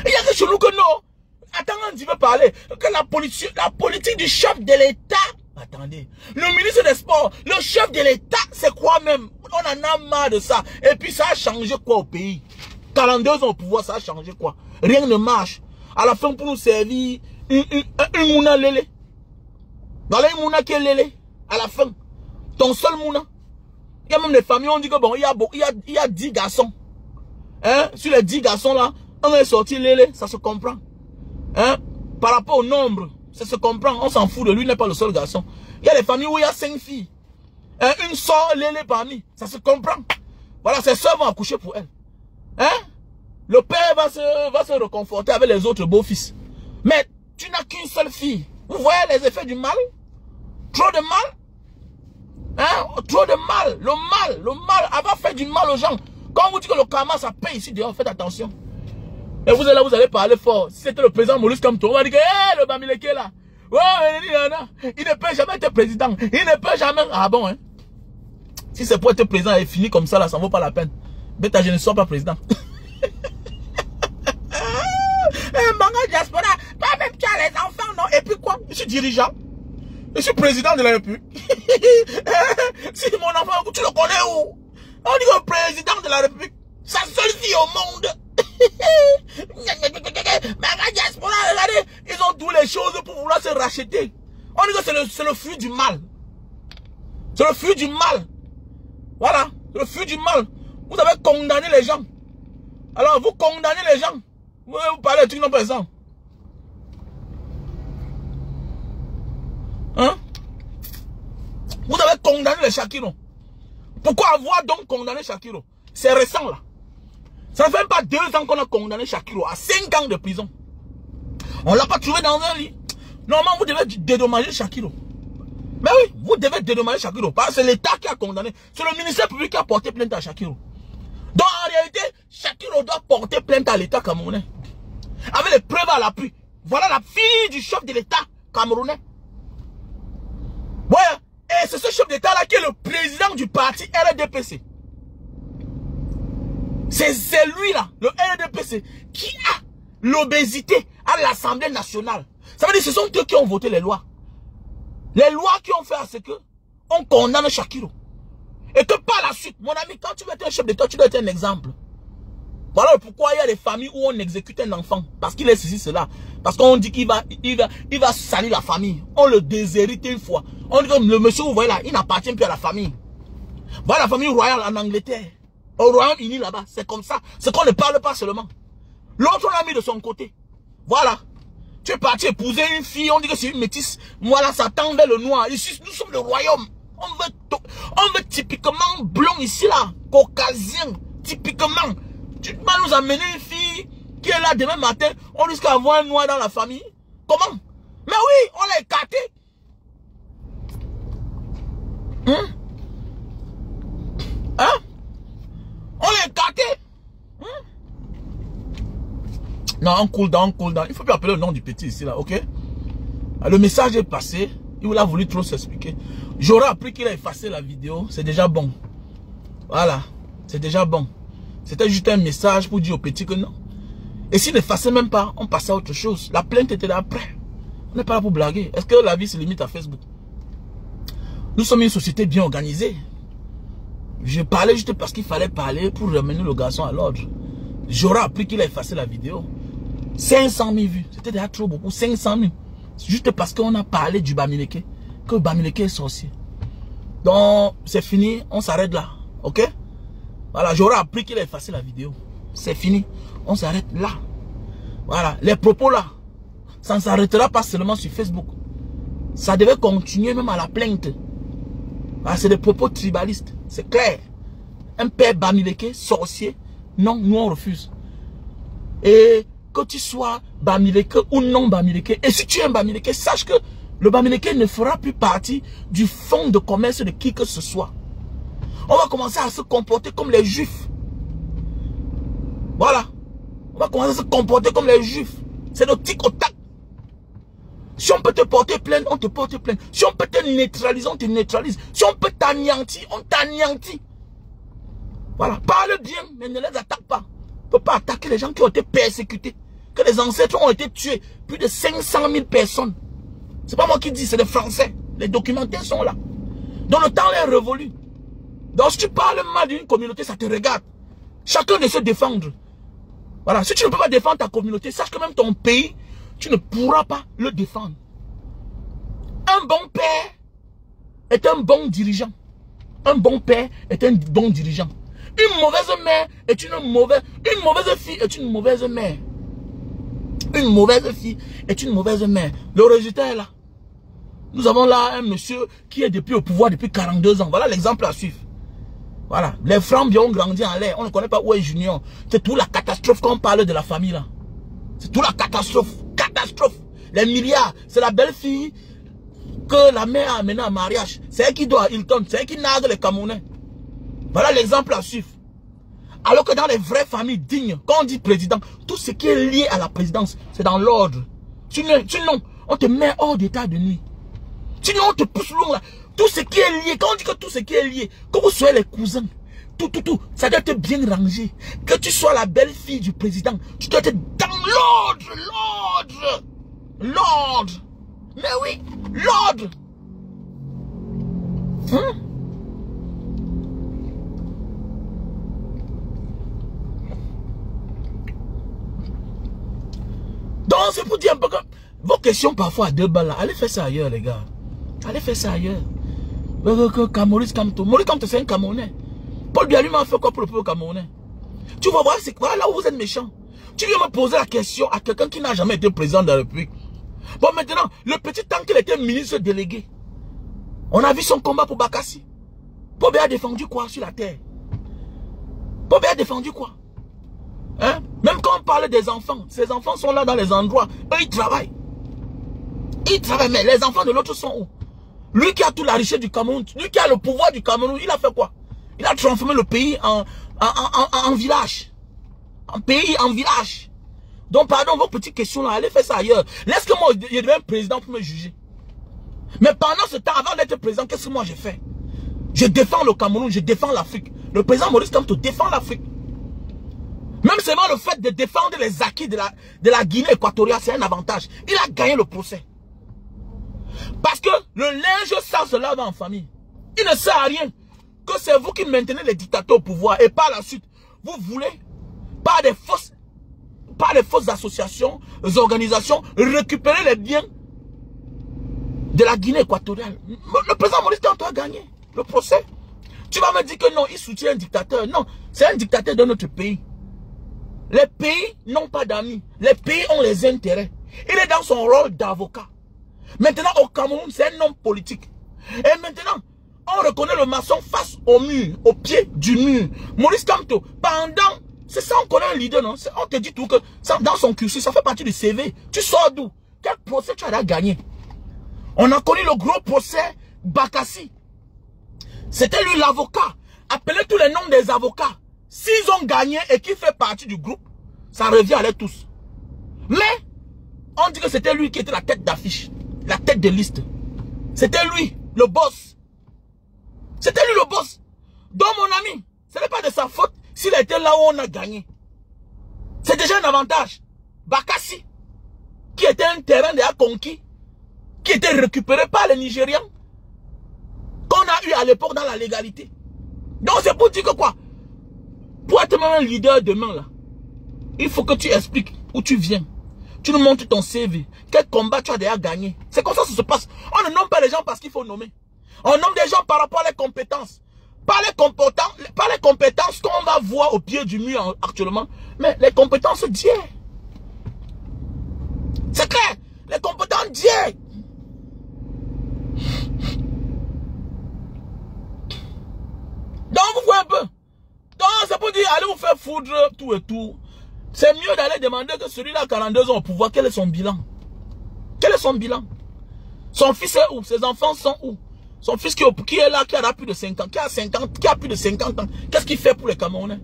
Il y a que chez nous que non. Attends, on veut parler. Que la politique du chef de l'État. Attendez. Le ministre des Sports, le chef de l'État, c'est quoi même? On en a marre de ça. Et puis ça a changé quoi au pays? 42 ans au pouvoir, ça a changé quoi? Rien ne marche. À la fin, pour nous servir une mouna lélé. Voilà une mouna qui est lélé. À la fin. Ton seul mouna. Il y a même des familles, on dit que bon, il y a 10 garçons. Hein? Sur les 10 garçons là, un est sorti lélé, ça se comprend. Hein? Par rapport au nombre, ça se comprend. On s'en fout de lui, il n'est pas le seul garçon. Il y a des familles où il y a 5 filles. Hein? Une sort lélé parmi, ça se comprend. Voilà, ses soeurs vont accoucher pour elle. Hein? Le père va se reconforter avec les autres beaux-fils. Mais tu n'as qu'une seule fille. Vous voyez les effets du mal? Trop de mal? Hein? Trop de mal. Le mal, elle va faire du mal aux gens. Quand on vous dit que le karma, ça paye ici dehors, faites attention. Et vous êtes là, vous allez parler fort. Si c'était le président Maurice Kamto, on va dire que le Bamileke là. Ouais, il ne peut jamais être président. Il ne peut jamais. Ah bon, hein? Si c'est pour être président et fini comme ça, là, ça ne vaut pas la peine. Bêta, je ne sois pas président. Mbanga Diaspora, pas même tu as les enfants, non? Et puis quoi? Je suis dirigeant. Je suis président de la République. Si mon enfant, tu le connais où? On dit que président de la République, sa seule fille au monde. Mbanga Diaspora, regardez, ils ont toutes les choses pour vouloir se racheter. On dit que c'est le fruit du mal. C'est le fruit du mal. Voilà, c'est le fruit du mal. Vous avez condamné les gens. Alors, vous condamnez les gens. Vous parlez de trucs non présents. Hein? Vous avez condamné les Shakiro. Pourquoi avoir donc condamné Shakiro? C'est récent là. Ça ne fait pas 2 ans qu'on a condamné Shakiro à 5 ans de prison. On ne l'a pas trouvé dans un lit. Normalement, vous devez dédommager Shakiro. Mais oui, vous devez dédommager Shakiro. Parce que c'est l'État qui a condamné. C'est le ministère public qui a porté plainte à Shakiro. Donc en réalité, Shakiro doit porter plainte à l'État camerounais. Avec les preuves à l'appui. Voilà la fille du chef de l'État camerounais. Ouais, et c'est ce chef d'État là qui est le président du parti RDPC. C'est lui là, le RDPC, qui a l'obésité à l'Assemblée nationale. Ça veut dire que ce sont eux qui ont voté les lois. Les lois qui ont fait à ce que on condamne Shakiro. Et que par la suite, mon ami, quand tu veux être un chef d'État, tu dois être un exemple. Voilà pourquoi il y a des familles où on exécute un enfant. Parce qu'il est ceci, cela. Parce qu'on dit qu'il va salir la famille. On le déshérite une fois. On dit que le monsieur, vous voyez là, il n'appartient plus à la famille. Voilà la famille royale en Angleterre. Au Royaume-Uni là-bas. C'est comme ça. C'est qu'on ne parle pas seulement. L'autre, on l'a mis de son côté. Voilà. Tu es parti épouser une fille, on dit que c'est une métisse. Voilà, ça tend vers le noir. Ici, nous sommes le royaume. On veut typiquement blond ici là. Caucasien. Typiquement. Tu vas nous amener une fille qui est là demain matin. On risque d'avoir un noir dans la famille. Comment? Mais oui, on l'a écarté. Non, on cool down, cool down. Il faut plus appeler le nom du petit ici, là, ok? Le message est passé. Il a voulu trop s'expliquer. J'aurais appris qu'il a effacé la vidéo. C'est déjà bon. Voilà. C'est déjà bon. C'était juste un message pour dire au petit que non. Et s'il n'effaçait même pas, on passait à autre chose. La plainte était là après. On n'est pas là pour blaguer. Est-ce que la vie se limite à Facebook? Nous sommes une société bien organisée. Je parlais juste parce qu'il fallait parler pour ramener le garçon à l'ordre. J'aurais appris qu'il a effacé la vidéo. 500 000 vues. C'était déjà trop beaucoup. 500 000. Juste parce qu'on a parlé du Bamileke. Que Bamileke est sorcier. Donc, c'est fini. On s'arrête là. Ok? Voilà. J'aurais appris qu'il a effacé la vidéo. C'est fini. On s'arrête là. Voilà. Les propos là. Ça ne s'arrêtera pas seulement sur Facebook. Ça devait continuer même à la plainte. Voilà, c'est des propos tribalistes. C'est clair. Un père Bamileke, sorcier. Non, nous on refuse. Et que tu sois Bamileke ou non Bamileke, et si tu es un Bamileke, sache que le Bamileke ne fera plus partie du fonds de commerce de qui que ce soit. On va commencer à se comporter comme les juifs. Voilà. On va commencer à se comporter comme les juifs. C'est notre tic au tac. Si on peut te porter plainte, on te porte plainte. Si on peut te neutraliser, on te neutralise. Si on peut t'anéantir, on t'anéantit. Voilà. Parle bien, mais ne les attaque pas. On ne peut pas attaquer les gens qui ont été persécutés. Que les ancêtres ont été tués. Plus de 500 000 personnes. C'est pas moi qui dis, c'est les Français. Les documentaires sont là. Donc le temps est révolu. Donc si tu parles mal d'une communauté, ça te regarde. Chacun de se défendre. Voilà. Si tu ne peux pas défendre ta communauté, sache que même ton pays, tu ne pourras pas le défendre. Un bon père est un bon dirigeant. Un bon père est un bon dirigeant. Une mauvaise mère est une mauvaise fille est une mauvaise mère. Une mauvaise fille est une mauvaise mère. Le résultat est là. Nous avons là un monsieur qui est depuis au pouvoir depuis 42 ans. Voilà l'exemple à suivre. Voilà. Les Francs ont grandi en l'air. On ne connaît pas où est Junior. C'est toute la catastrophe quand on parle de la famille là. C'est toute la catastrophe. Catastrophe. Les milliards. C'est la belle fille que la mère a amenée en mariage. C'est elle qui doit à Hilton. C'est elle qui nargue les Camerounais. Voilà l'exemple à suivre. Alors que dans les vraies familles dignes, quand on dit président, tout ce qui est lié à la présidence, c'est dans l'ordre. Sinon, on te met hors d'état de nuit. Sinon, on te pousse loin là. Tout ce qui est lié, quand on dit que tout ce qui est lié, que vous soyez les cousins, tout, ça doit être bien rangé. Que tu sois la belle-fille du président, tu dois être dans l'ordre. Mais oui, l'ordre. Hein? Donc, c'est pour dire un peu que vos questions parfois à 2 balles là, allez faire ça ailleurs, les gars. Allez faire ça ailleurs. Maurice Kamto. Maurice Kamto, c'est un Camerounais. Paul Biya lui-même a fait quoi pour le peuple camerounais? Tu vas voir, c'est quoi là où vous êtes méchant. Tu viens me poser la question à quelqu'un qui n'a jamais été président de la République. Bon, maintenant, le petit temps qu'il était ministre délégué, on a vu son combat pour Bakassi. Paul Biya a défendu quoi sur la terre? Paul Biya a défendu quoi? Hein? Même quand on parle des enfants, ces enfants sont là dans les endroits, eux ils travaillent. Ils travaillent, mais les enfants de l'autre sont où? Lui qui a toute la richesse du Cameroun, lui qui a le pouvoir du Cameroun, il a fait quoi? Il a transformé le pays en village. En pays, en village. Donc pardon, vos petites questions là, allez faire ça ailleurs. Laisse que moi, je devienne président pour me juger. Mais pendant ce temps, avant d'être président, qu'est-ce que moi j'ai fait? Je défends le Cameroun, je défends l'Afrique. Le président Maurice Kamto défend l'Afrique. Même seulement le fait de défendre les acquis de la Guinée équatoriale, c'est un avantage. Il a gagné le procès. Parce que le linge sale se lave en famille. Il ne sert à rien que c'est vous qui maintenez les dictateurs au pouvoir. Et par la suite, vous voulez, par des fausses associations, des organisations, récupérer les biens de la Guinée équatoriale. Le président Maurice Kamto a gagné le procès. Tu vas me dire que non, il soutient un dictateur. Non, c'est un dictateur de notre pays. Les pays n'ont pas d'amis. Les pays ont les intérêts. Il est dans son rôle d'avocat. Maintenant, au Cameroun, c'est un homme politique. Et maintenant, on reconnaît le maçon face au mur, au pied du mur. Maurice Kamto, pendant... C'est ça, on connaît un leader, non? On te dit tout que ça, dans son cursus, ça fait partie du CV. Tu sors d'où? Quel procès tu as gagné? On a connu le gros procès Bakassi. C'était lui l'avocat. Appelez tous les noms des avocats. S'ils ont gagné et qui fait partie du groupe, ça revient à les tous. Mais, on dit que c'était lui qui était la tête d'affiche, la tête de liste. C'était lui, le boss. C'était lui le boss. Donc mon ami, ce n'est pas de sa faute s'il était là où on a gagné. C'est déjà un avantage. Bakassi, qui était un terrain déjà conquis, qui était récupéré par les Nigérians, qu'on a eu à l'époque dans la légalité. Donc c'est pour dire que quoi? Pour être même un leader demain là, il faut que tu expliques où tu viens. Tu nous montres ton CV. Quel combat tu as déjà gagné. C'est comme ça que ça se passe. On ne nomme pas les gens parce qu'il faut nommer. On nomme des gens par rapport à les compétences. Pas les compétences qu'on va voir au pied du mur actuellement. Mais les compétences Dieu. C'est clair. Les compétences Dieu. Donc vous voyez un peu. Donc c'est pour dire allez vous faire foudre tout et tout. C'est mieux d'aller demander que celui-là a 42 ans au pouvoir. Quel est son bilan? Quel est son bilan? Son fils est où? Ses enfants sont où? Son fils qui est là, qui a plus de 50, qui a 50, qui a plus de 50 ans. Qu'est-ce qu'il fait pour les Camerounais?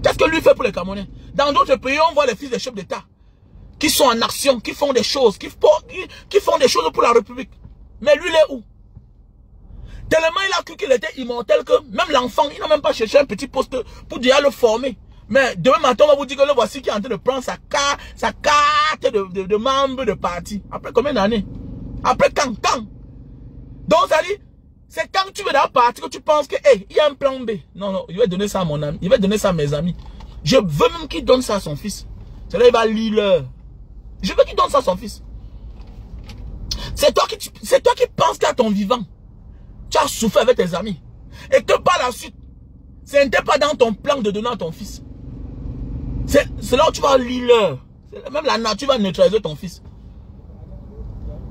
Qu'est-ce que lui fait pour les Camerounais? Dans d'autres pays, on voit les fils des chefs d'État qui sont en action, qui font des choses, qui font des choses pour la République. Mais lui, il est où? Tellement il a cru qu'il était immortel que même l'enfant, il n'a même pas cherché un petit poste pour déjà le former. Mais demain matin, on va vous dire que le voici qui est en train de prendre sa carte de membre de parti. Après combien d'années? Après quand? Donc ça dit, c'est quand tu veux dans la partie que tu penses que, hey, il y a un plan B. Non, non, il va donner ça à mon ami. Il va donner ça à mes amis. Je veux même qu'il donne ça à son fils. C'est là il va lire. Je veux qu'il donne ça à son fils. C'est toi qui penses qu'à ton vivant, tu as souffert avec tes amis. Et que par la suite, ce n'était pas dans ton plan de donner à ton fils. C'est là où tu vas lire. Même la nature va neutraliser ton fils.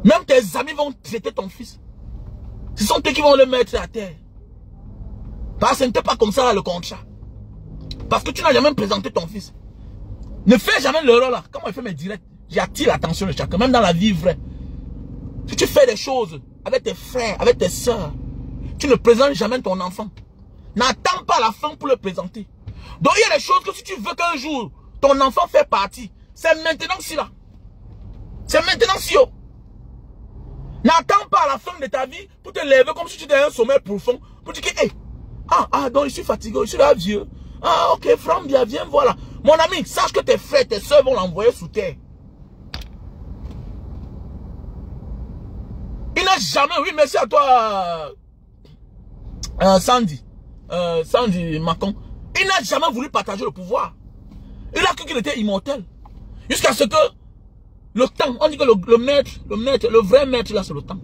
Même tes amis vont traiter ton fils. Ce sont eux qui vont le mettre à terre. Parce que ce n'était pas comme ça là, le contrat. Parce que tu n'as jamais présenté ton fils. Ne fais jamais l'erreur là. Quand moi je fais mes directs, j'attire l'attention de chacun, même dans la vie vraie. Si tu fais des choses avec tes frères, avec tes soeurs, tu ne présentes jamais ton enfant. N'attends pas la fin pour le présenter. Donc il y a des choses que si tu veux qu'un jour ton enfant fait partie, c'est maintenant si là. C'est maintenant si oh. N'attends pas la fin de ta vie pour te lever comme si tu étais un sommeil profond. Pour dire que, hey, donc je suis fatigué, je suis là vieux. Ah, ok, Franck, bien, viens, voilà. Mon ami, sache que tes frères, tes soeurs vont l'envoyer sous terre. Il n'a jamais, oui, merci à toi, Sandy Macon. Il n'a jamais voulu partager le pouvoir. Il a cru qu'il était immortel. Jusqu'à ce que le temps, on dit que le vrai maître là, c'est le temps.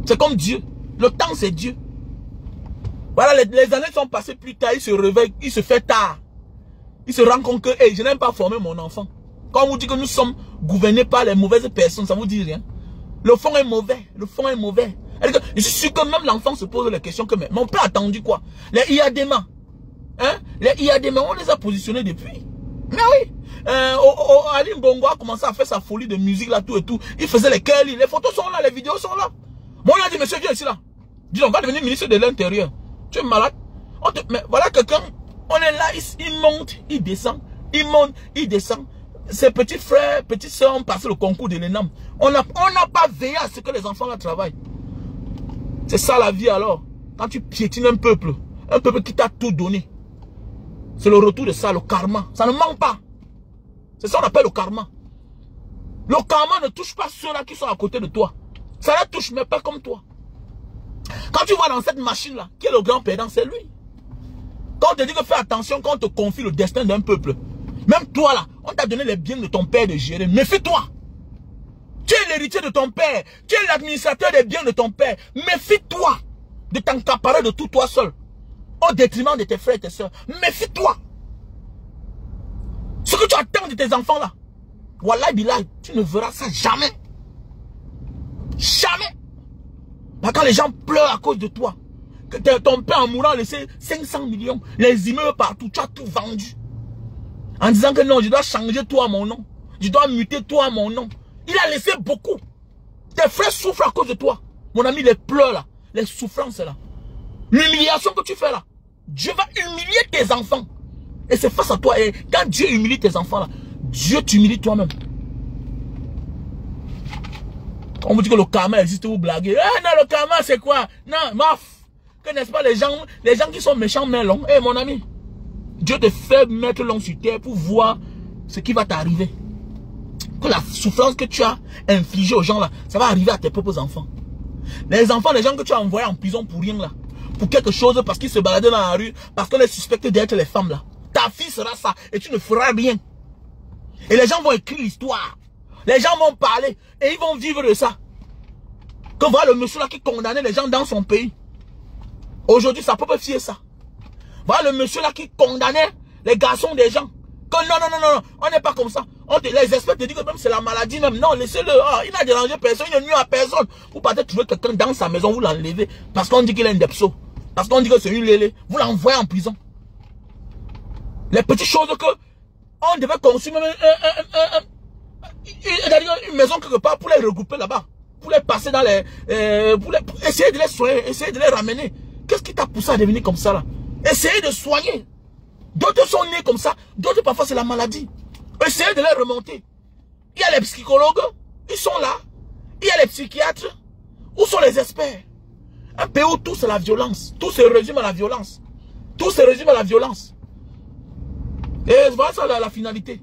C'est comme Dieu. Le temps, c'est Dieu. Voilà, les années sont passées plus tard, il se réveille, il se fait tard. Il se rend compte que, hey, je n'aime pas former mon enfant. Quand on vous dit que nous sommes gouvernés par les mauvaises personnes, ça vous dit rien. Le fond est mauvais, le fond est mauvais. Je suis sûr que même l'enfant se pose la question que, mais mon père a attendu quoi? Les IADMA, hein? Les IADMA, on les a positionnés depuis. Mais oui. Aline Bongo a commencé à faire sa folie de musique là, tout et tout. Il faisait les curly, les photos sont là, les vidéos sont là. Bon, il a dit, monsieur, viens ici là. Dis donc, on va devenir ministre de l'Intérieur. Tu es malade? Mais voilà quelqu'un, on est là, il monte, il descend, il monte, il descend. Ses petits frères, petites soeurs ont passé le concours de l'ENAM. On n'a pas veillé à ce que les enfants là travaillent. C'est ça la vie alors. Quand tu piétines un peuple qui t'a tout donné. C'est le retour de ça, le karma. Ça ne manque pas. C'est ça qu'on appelle le karma. Le karma ne touche pas ceux-là qui sont à côté de toi. Ça la touche, mais pas comme toi. Quand tu vois dans cette machine-là, qui est le grand perdant, c'est lui. Quand on te dit que fais attention, quand on te confie le destin d'un peuple, même toi là, on t'a donné les biens de ton père de gérer. Méfie-toi. Tu es l'héritier de ton père. Tu es l'administrateur des biens de ton père. Méfie-toi de t'encaparer de tout toi seul. Au détriment de tes frères et tes soeurs. Méfie-toi. Ce que tu attends de tes enfants là, Wallah Billah, tu ne verras ça jamais. Jamais. Quand les gens pleurent à cause de toi, que ton père en mourant a laissé 500 millions, les immeubles partout, tu as tout vendu. En disant que non, je dois changer toi à mon nom. Je dois muter toi à mon nom. Il a laissé beaucoup. Tes frères souffrent à cause de toi. Mon ami, les pleurs là, les souffrances là. L'humiliation que tu fais là. Dieu va humilier tes enfants. Et c'est face à toi. Et quand Dieu humilie tes enfants là, Dieu t'humilie toi-même. On vous dit que le karma existe, vous blaguez. Eh non, le karma c'est quoi? Non, maf. Que n'est-ce pas les gens qui sont méchants mais longs. Eh mon ami, Dieu te fait mettre l'homme sur terre pour voir ce qui va t'arriver. Que la souffrance que tu as infligée aux gens là, ça va arriver à tes propres enfants. Les enfants, les gens que tu as envoyés en prison pour rien là, pour quelque chose, parce qu'ils se baladaient dans la rue, parce qu'on les suspecte d'être les femmes là. Ta fille sera ça et tu ne feras rien. Et les gens vont écrire l'histoire. Les gens vont parler et ils vont vivre de ça. Que voilà le monsieur là qui condamnait les gens dans son pays. Aujourd'hui, sa propre fille est ça. Voilà le monsieur là qui condamnait les garçons des gens. Que non, on n'est pas comme ça. Les experts te disent que même c'est la maladie même. Non, laissez-le. Oh, il n'a dérangé personne, il ne nuit à personne. Vous partez trouver quelqu'un dans sa maison, vous l'enlevez. Parce qu'on dit qu'il est un depso. Parce qu'on dit que c'est une lélé. Vous l'envoyez en prison. Les petites choses que on devait construire une maison quelque part pour les regrouper là-bas. Pour les passer dans les... pour essayer de les soigner, essayer de les ramener. Qu'est-ce qui t'a poussé à devenir comme ça là? Essayez de soigner. D'autres sont nés comme ça. D'autres parfois c'est la maladie. Essayez de les remonter. Il y a les psychologues. Ils sont là. Il y a les psychiatres. Où sont les experts? Un pays où tout c'est la violence. Tout se résume à la violence. Tout se résume à la violence. Et voilà ça la finalité.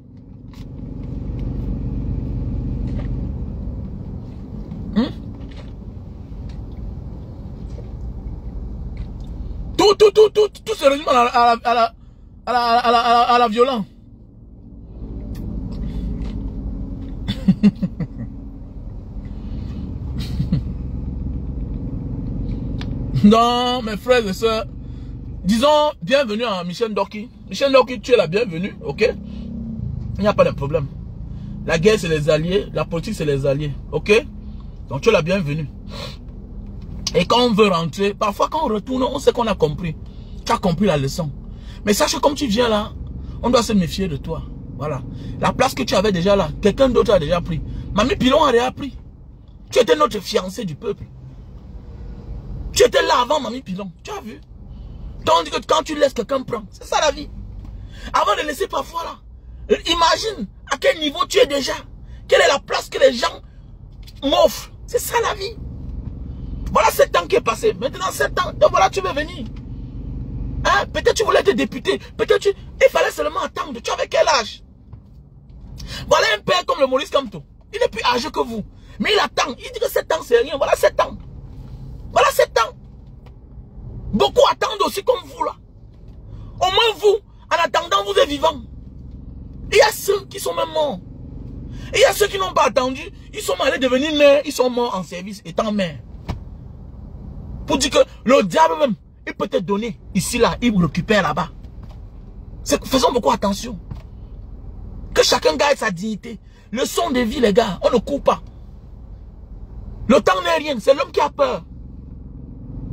Tout se résume à la violence. Non, mes frères et sœurs, disons bienvenue à Michel Ndoki. Michel Ndoki, tu es la bienvenue, ok? Il n'y a pas de problème. La guerre, c'est les alliés. La politique, c'est les alliés, ok? Donc, tu es la bienvenue. Et quand on veut rentrer, parfois quand on retourne, on sait qu'on a compris. Tu as compris la leçon. Mais sache que comme tu viens là, on doit se méfier de toi. Voilà. La place que tu avais déjà là, quelqu'un d'autre a déjà pris. Mamie Pilon a déjà pris. Tu étais notre fiancé du peuple. Tu étais là avant Mamie Pilon. Tu as vu? Tandis que quand tu laisses quelqu'un prendre, c'est ça la vie. Avant de laisser parfois là, imagine à quel niveau tu es déjà. Quelle est la place que les gens m'offrent. C'est ça la vie. Voilà 7 ans qui est passé. Maintenant 7 ans. Donc voilà, tu veux venir. Hein? Peut-être tu voulais être député. Peut-être il fallait seulement attendre. Tu avais quel âge? Voilà un père comme le Maurice Kamto. Il est plus âgé que vous. Mais il attend. Il dit que 7 ans c'est rien. Voilà 7 ans. Voilà 7 ans. Beaucoup attendent aussi comme vous là. Au moins vous, en attendant, vous êtes vivant. Il y a ceux qui sont même morts. Et il y a ceux qui n'ont pas attendu. Ils sont allés devenir maires. Ils sont morts en service étant maires. Pour dire que le diable même, il peut te donner ici là, il vous récupère là-bas. Faisons beaucoup attention. Que chacun garde sa dignité. Leçon de vie les gars, on ne court pas. Le temps n'est rien, c'est l'homme qui a peur.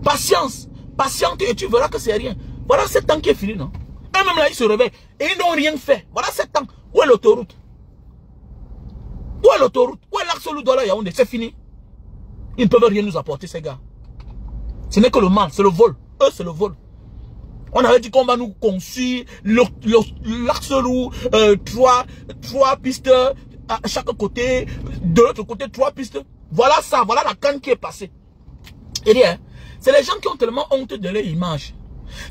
Patience, patiente et tu verras que c'est rien. Voilà 7 ans qui est fini, non? Eux-mêmes là, ils se réveillent et ils n'ont rien fait. Voilà 7 ans. Où est l'autoroute? Où est l'autoroute? Où est l'axe Loudola Yaoundé? C'est fini. Ils ne peuvent rien nous apporter, ces gars. Ce n'est que le mal, c'est le vol. Eux, c'est le vol. On avait dit qu'on va nous construire l'axe Lou, 3 pistes à chaque côté. De l'autre côté, 3 pistes. Voilà ça, voilà la canne qui est passée. Et bien, c'est les gens qui ont tellement honte de leur image.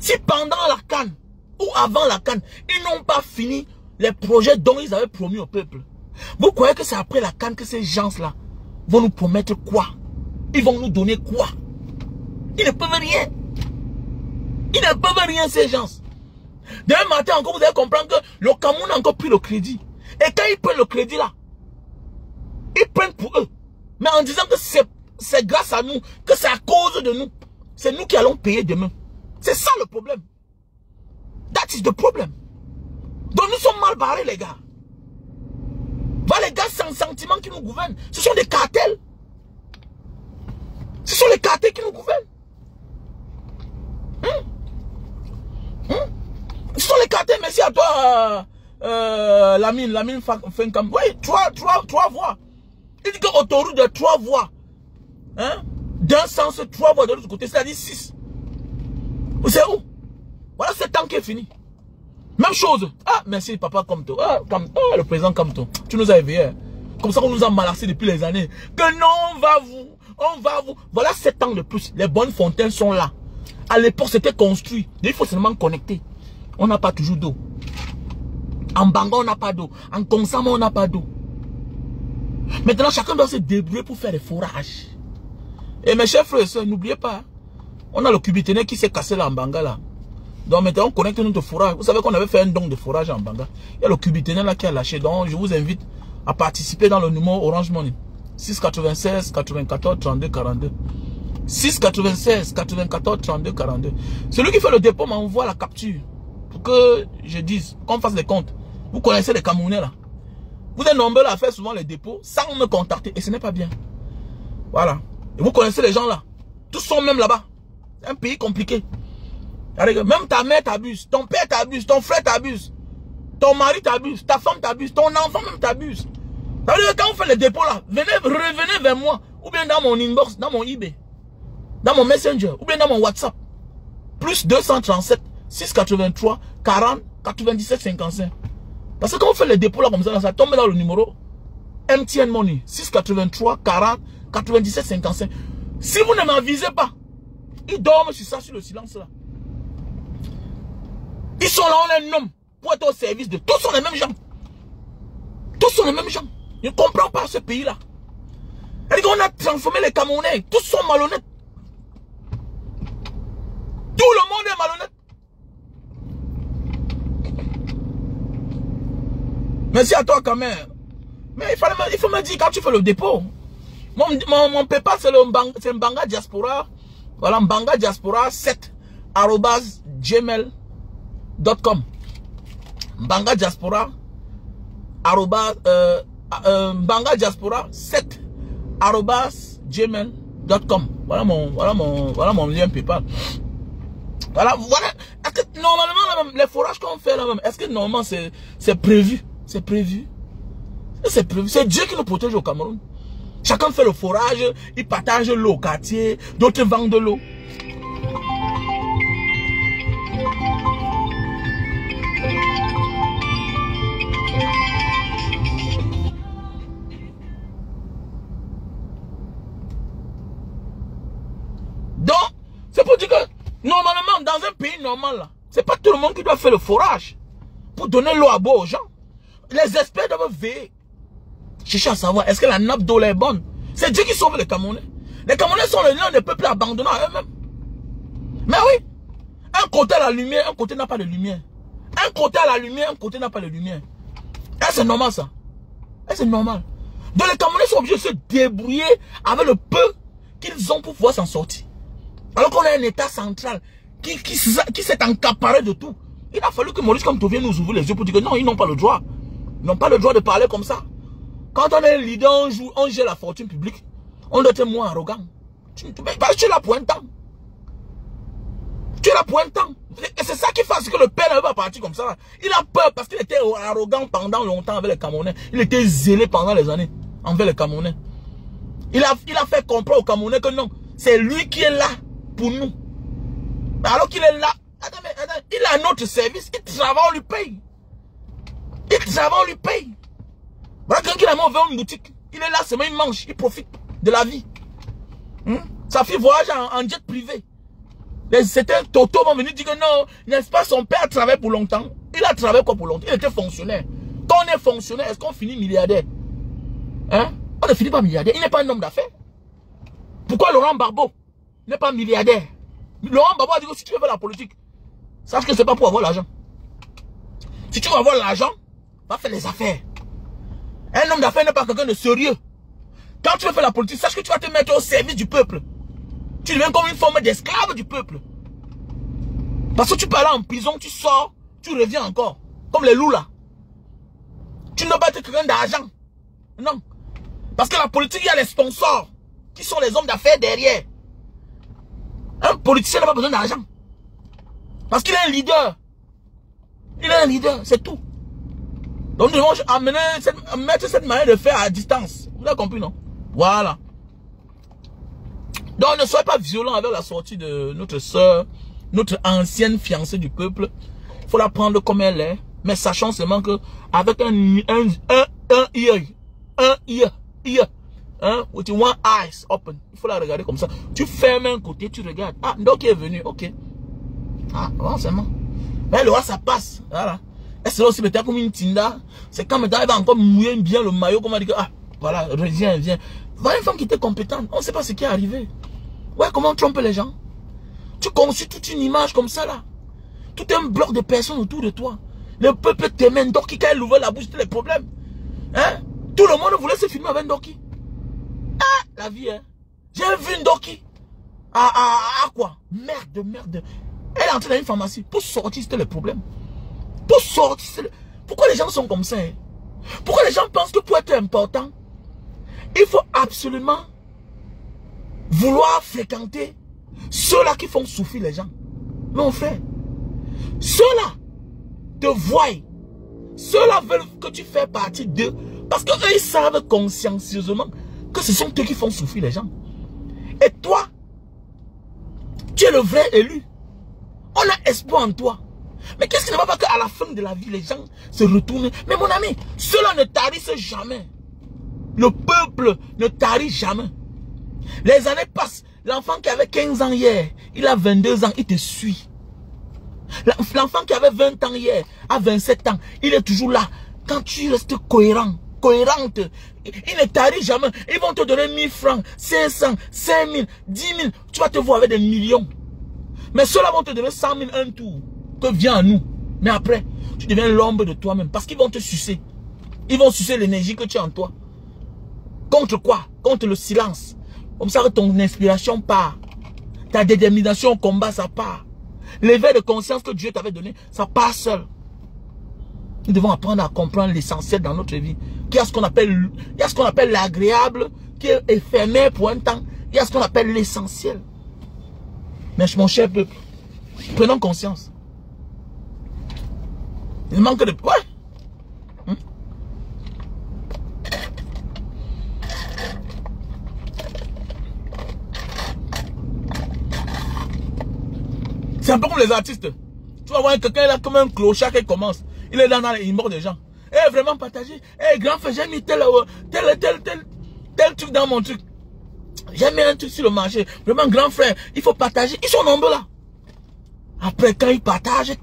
Si pendant la canne ou avant la canne, ils n'ont pas fini les projets dont ils avaient promis au peuple. Vous croyez que c'est après la canne que ces gens-là vont nous promettre quoi? Ils vont nous donner quoi? Ils ne peuvent rien. Ils ne peuvent rien, ces gens. Demain matin encore, vous allez comprendre que le Cameroun a encore pris le crédit. Et quand ils prennent le crédit là, ils prennent pour eux. Mais en disant que c'est grâce à nous, que c'est à cause de nous. C'est nous qui allons payer demain. C'est ça le problème. That is the problem. Donc nous sommes mal barrés, les gars. Voilà les gars sans sentiment qui nous gouvernent. Ce sont des cartels. Ce sont les cartels qui nous gouvernent. Ce sont les cartels. Merci à toi, Lamine Fenkam. Oui, 3 voies. Il dit qu'autoroute de 3 voies. Hein? D'un sens, 3 voies de l'autre côté, c'est-à-dire 6. C'est où? Voilà 7 ans qui est fini. Même chose. Ah, merci papa Kamto. Ah, le président Kamto. Tu nous as éveillés. Comme ça qu'on nous a malassé depuis les années. Que non, on va vous. Voilà 7 ans de plus. Les bonnes fontaines sont là. À l'époque, c'était construit. Il faut seulement connecter. On n'a pas toujours d'eau. En Banga, on n'a pas d'eau. En Konsama, on n'a pas d'eau. Maintenant, chacun doit se débrouiller pour faire des forages. Et mes chers frères et sœurs, n'oubliez pas. On a le Cubiténé qui s'est cassé là en Banga là. Donc maintenant, on connecte notre forage. Vous savez qu'on avait fait un don de forage en Banga. Il y a le Cubiténé là qui a lâché. Donc, je vous invite à participer dans le numéro Orange Money. 696 94 32 42. 696 94 32 42. Celui qui fait le dépôt m'envoie la capture. Pour que je dise, qu'on fasse les comptes. Vous connaissez les Camerounais là. Vous êtes nombreux à faire souvent les dépôts sans me contacter. Et ce n'est pas bien. Voilà. Et vous connaissez les gens là. Tous sont même là-bas. C'est un pays compliqué. Même ta mère t'abuse, ton père t'abuse, ton frère t'abuse, ton mari t'abuse, ta femme t'abuse, ton enfant même t'abuse. Quand on fait les dépôts là, revenez vers moi. Ou bien dans mon inbox, dans mon eBay, dans mon Messenger, ou bien dans mon WhatsApp. Plus 237 683 40 97 55. Parce que quand on fait les dépôts là comme ça tombe dans le numéro MTN Money 683 40 97 55. Si vous ne m'avisez pas, ils dorment sur ça, sur le silence là. Ils sont là, on les nomme pour être au service de... Tous sont les mêmes gens. Tous sont les mêmes gens. Je ne comprends pas ce pays-là. On a transformé les Camerounais. Tous sont malhonnêtes. Tout le monde est malhonnête. Merci à toi quand même. Mais il faut me dire quand tu fais le dépôt. Mon PayPal c'est le Mbanga Diaspora. Voilà, Mbanga Diaspora 7 @gmail.com. Mbanga Diaspora Mbanga Diaspora 7 @gmail.com. Voilà mon lien PayPal. Voilà. Est-ce que normalement les forages qu'on fait là même, est-ce que normalement c'est prévu? C'est prévu. C'est prévu. C'est Dieu qui nous protège au Cameroun. Chacun fait le forage, il partage l'eau au quartier, d'autres vendent de l'eau. Donc, c'est pour dire que normalement, dans un pays normal, là, c'est pas tout le monde qui doit faire le forage pour donner l'eau à boire aux gens. Les experts doivent veiller. Chercher à savoir, est-ce que la nappe d'eau est bonne? C'est Dieu qui sauve les Camerounais. Les Camerounais sont l'un des peuples abandonnés à eux-mêmes. Mais oui, un côté a la lumière, un côté n'a pas de lumière. Un côté a la lumière, un côté n'a pas de lumière. Et c'est normal ça. Et c'est normal. Donc les Camerounais sont obligés de se débrouiller avec le peu qu'ils ont pour pouvoir s'en sortir. Alors qu'on a un État central qui s'est encaparé de tout. Il a fallu que Maurice Kamto vienne nous ouvrir les yeux pour dire que non, ils n'ont pas le droit. Ils n'ont pas le droit de parler comme ça. Quand on est leader, on gère la fortune publique. On doit être moins arrogant. Tu es là pour un temps. Tu es là pour un temps. Et c'est ça qui fait que le père ne va pas partir comme ça. Il a peur parce qu'il était arrogant pendant longtemps avec les Camerounais. Il était zélé pendant les années envers les Camerounais. Il a fait comprendre aux Camerounais que non, c'est lui qui est là pour nous. Alors qu'il est là, il a notre service, il travaille, on lui paye. Il travaille, on lui paye. Voilà, quelqu'un qui a ouvert une boutique, il est là, seulement il mange, il profite de la vie. Sa fille voyage en jet privé. C'était Toto vont venir dire que non, n'est-ce pas, son père a travaillé pour longtemps. Il a travaillé quoi pour longtemps? Il était fonctionnaire. Quand on est fonctionnaire, est-ce qu'on finit milliardaire? On ne finit pas milliardaire. Il n'est pas un homme d'affaires. Pourquoi Laurent Gbagbo n'est pas milliardaire? Laurent Gbagbo a dit que si tu veux faire la politique, sache que c'est pas pour avoir l'argent. Si tu veux avoir l'argent, va faire les affaires. Un homme d'affaires n'est pas quelqu'un de sérieux. Quand tu veux faire la politique, sache que tu vas te mettre au service du peuple. Tu deviens comme une forme d'esclave du peuple. Parce que tu peux aller en prison, tu sors, tu reviens encore. Comme les loups là. Tu ne dois pas être quelqu'un d'argent. Non. Parce que la politique, il y a les sponsors. Qui sont les hommes d'affaires derrière. Un politicien n'a pas besoin d'argent. Parce qu'il est un leader. Il est un leader, c'est tout. Donc nous devons mettre cette manière de faire à distance. Vous avez compris, non? Voilà. Donc ne soyez pas violent avec la sortie de notre soeur, notre ancienne fiancée du peuple, faut la prendre comme elle est, mais sachant seulement que avec un with one eyes open, il faut la regarder comme ça. Tu fermes un côté, tu regardes. Ah, Ndoki est venu, ok. Ah, bon, seulement. Mais le roi, ça passe, voilà. Et c'est là aussi peut-être comme une tinda. C'est quand maintenant elle va encore mouiller bien le maillot, comme on dit que, ah, voilà, viens. Voilà une femme qui était compétente, on ne sait pas ce qui est arrivé. Ouais, comment tromper les gens? Tu construis toute une image comme ça là. Tout un bloc de personnes autour de toi. Le peuple t'aimait Ndoki quand elle ouvre la bouche, tous les problèmes. Hein? Tout le monde voulait se filmer avec Ndoki. Ah, la vie, hein. J'ai vu Ndoki. Quoi? Merde. Elle est entrée dans une pharmacie. Pour sortir, c'était le problème. Pour sortir, pourquoi les gens sont comme ça, hein? Pourquoi les gens pensent que pour être important, il faut absolument vouloir fréquenter ceux-là qui font souffrir les gens? Non, frère. Ceux-là te voient. Ceux-là veulent que tu fais partie d'eux. Parce qu'eux, ils savent consciencieusement que ce sont eux qui font souffrir les gens. Et toi, tu es le vrai élu. On a espoir en toi. Mais qu'est-ce qui ne va pas qu'à la fin de la vie, les gens se retournent? Mais mon ami, ceux-là ne tarissent jamais. Le peuple ne tarit jamais. Les années passent. L'enfant qui avait 15 ans hier, il a 22 ans, il te suit. L'enfant qui avait 20 ans hier, à 27 ans, il est toujours là. Quand tu restes cohérente, il ne tarit jamais. Ils vont te donner 1000 francs, 500, 5000, 10 000. Tu vas te voir avec des millions. Mais ceux-là vont te donner 100 000 un tour. Que viens à nous. Mais après, tu deviens l'ombre de toi-même. Parce qu'ils vont te sucer. Ils vont sucer l'énergie que tu as en toi. Contre quoi? Contre le silence. Comme ça que ton inspiration part. Ta détermination au combat, ça part. L'éveil de conscience que Dieu t'avait donné, ça part seul. Nous devons apprendre à comprendre l'essentiel dans notre vie. Il y a ce qu'on appelle l'agréable, qui est éphémère pour un temps. Il y a ce qu'on appelle l'essentiel. Mais mon cher peuple, prenons conscience. Il manque de... Ouais. C'est un peu comme les artistes. Tu vas voir quelqu'un là comme un clochard qui commence. Il est là dans les morts des gens. Eh, vraiment partagé. Eh, grand frère, j'ai mis tel truc dans mon truc. J'ai mis un truc sur le marché. Vraiment, grand frère, il faut partager. Ils sont nombreux là. Après, quand ils partagent,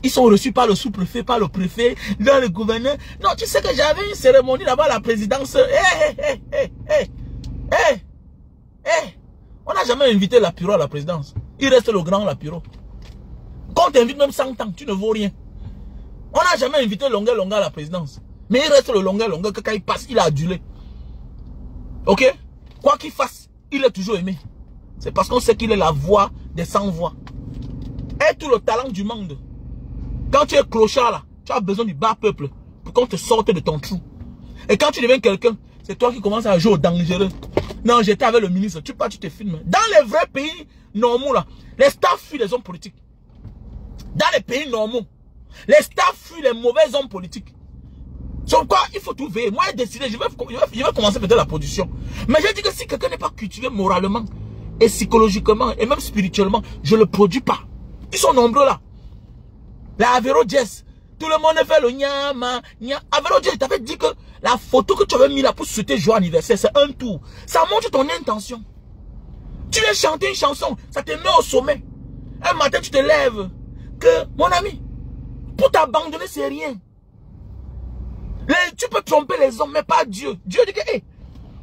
ils sont reçus par le sous-préfet, par le préfet, dans le gouverneur. Non, tu sais que j'avais une cérémonie là-bas à la présidence. On n'a jamais invité la Lapiro à la présidence. Il reste le grand Lapiro. Quand on t'invite même 100 ans, tu ne vaux rien. On n'a jamais invité Longueur à la présidence. Mais il reste le Longueur que quand il passe, il a adulé. Ok? Quoi qu'il fasse, il est toujours aimé. C'est parce qu'on sait qu'il est la voix des sans-voix. Et tout le talent du monde. Quand tu es clochard là, tu as besoin du bas peuple pour qu'on te sorte de ton trou. Et quand tu deviens quelqu'un, c'est toi qui commences à jouer au dangereux. Non, j'étais avec le ministre, tu te filmes. Dans les vrais pays normaux là, les stars fuient les hommes politiques. Dans les pays normaux, les stars fuient les mauvais hommes politiques. Sur quoi il faut tout veiller. Moi j'ai décidé, je vais commencer peut-être la production. Mais j'ai dit que si quelqu'un n'est pas cultivé moralement et psychologiquement et même spirituellement, je ne le produis pas. Ils sont nombreux là. La Avero Jess, tout le monde fait le nyama. Avero Jess, t'avais dit que la photo que tu avais mis là pour souhaiter joyeux anniversaire, c'est un tour. Ça montre ton intention. Tu viens chanter une chanson, ça te met au sommet. Un matin, tu te lèves. Que, mon ami, pour t'abandonner, c'est rien. Tu peux tromper les hommes, mais pas Dieu. Dieu dit que, hey,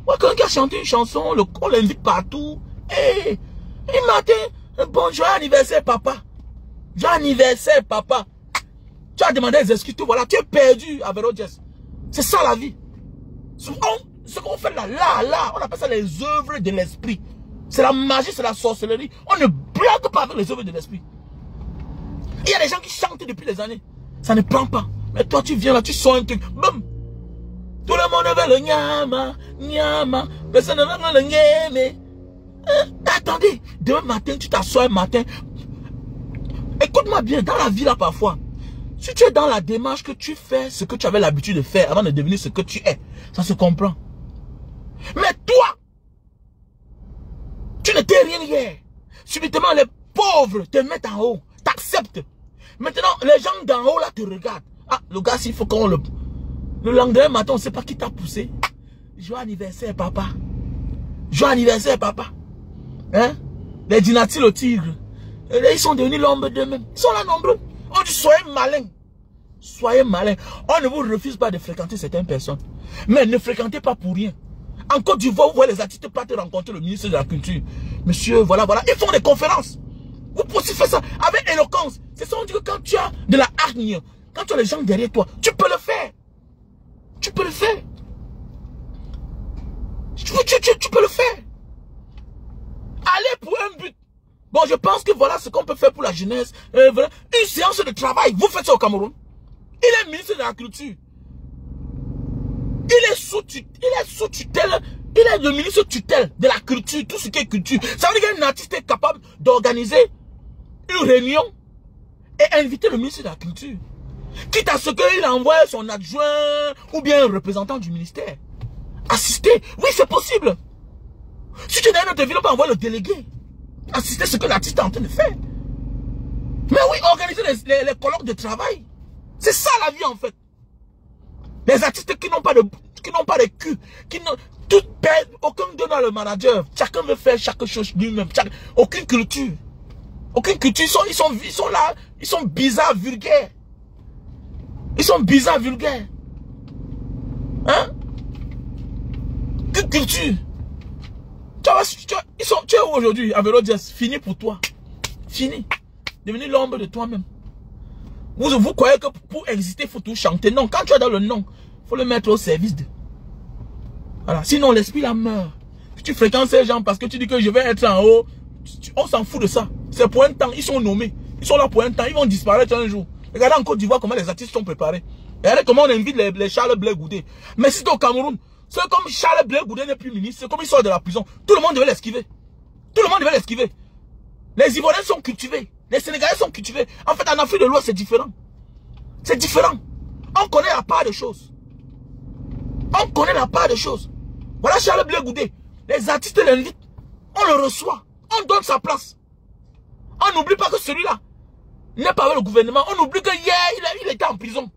quelqu'un qui a chanté une chanson, on l'invite partout. Hey, un matin, bon joyeux anniversaire, papa. Joyeux anniversaire, papa. Tu as demandé des excuses, voilà, tu es perdu avec Rogers. C'est ça la vie. Ce qu'on fait là, on appelle ça les œuvres de l'esprit. C'est la magie, c'est la sorcellerie. On ne blague pas avec les œuvres de l'esprit. Il y a des gens qui chantent depuis des années. Ça ne prend pas. Mais toi, tu viens là, tu sors un truc. Boum. Tout le monde veut le nyama. Personne ne veut le nyémé. Attendez, demain matin, tu t'assois un matin. Écoute-moi bien, dans la vie là parfois, si tu es dans la démarche que tu fais ce que tu avais l'habitude de faire avant de devenir ce que tu es, ça se comprend. Mais toi, tu n'étais rien hier. Subitement, les pauvres te mettent en haut, t'acceptes. Maintenant, les gens d'en haut là te regardent. Ah, le gars, s'il faut qu'on le... Le lendemain matin, on ne sait pas qui t'a poussé. Joyeux anniversaire, papa. Joyeux anniversaire, papa. Hein? Les dynasties, le tigre. Ils sont devenus l'ombre d'eux-mêmes. Ils sont là nombreux. On dit, soyez malins. Soyez malins. On ne vous refuse pas de fréquenter certaines personnes. Mais ne fréquentez pas pour rien. En Côte d'Ivoire, vous voyez les artistes partent rencontrer le ministre de la Culture. Monsieur, voilà, voilà. Ils font des conférences. Vous pouvez aussi faire ça avec éloquence. C'est ça, on dit que quand tu as de la hargne, quand tu as les gens derrière toi, tu peux le faire. Tu peux le faire. Tu peux le faire. Allez pour un but. Bon, je pense que voilà ce qu'on peut faire pour la jeunesse. Voilà. Une séance de travail. Vous faites ça au Cameroun. Il est ministre de la Culture. Il est sous tutelle. Il est le ministre tutelle de la culture. Tout ce qui est culture. Ça veut dire qu'un artiste est capable d'organiser une réunion et inviter le ministre de la Culture. Quitte à ce qu'il envoie son adjoint ou bien un représentant du ministère. Assister. Oui, c'est possible. Si tu es dans une autre ville, on peut envoyer le délégué. Assister à ce que l'artiste est en train de faire. Mais oui, organiser les colloques de travail. C'est ça la vie en fait. Les artistes qui n'ont pas de cul, qui n'ont tout perd, aucun donne à le manager. Chacun veut faire chaque chose lui-même. Aucune culture. Aucune culture. Ils sont là. Ils sont bizarres, vulgaires. Ils sont bizarres, vulgaires. Hein? Quelle culture? Tu es où aujourd'hui? Avec Jazz, fini pour toi. Fini. Devenu l'ombre de toi-même. Vous croyez que pour exister, il faut tout chanter? Non, quand tu es dans le nom, il faut le mettre au service de. Voilà. Sinon, l'esprit la meurt. Si tu fréquentes ces gens parce que tu dis que je vais être en haut, on s'en fout de ça. C'est pour un temps. Ils sont nommés. Ils sont là pour un temps. Ils vont disparaître un jour. Regardez en Côte d'Ivoire comment les artistes sont préparés. Regardez comment on invite les Charles Blé Goudé. Mais si c'est au Cameroun, c'est comme Charles Blé Goudé n'est plus ministre, c'est comme il sort de la prison. Tout le monde devait l'esquiver. Tout le monde devait l'esquiver. Les Ivoiriens sont cultivés. Les Sénégalais sont cultivés. En fait, en Afrique de l'Ouest, c'est différent. C'est différent. On connaît la part des choses. On connaît la part des choses. Voilà Charles Blé Goudé. Les artistes l'invitent. On le reçoit. On donne sa place. On n'oublie pas que celui-là n'est pas avec le gouvernement. On oublie que hier, il était en prison.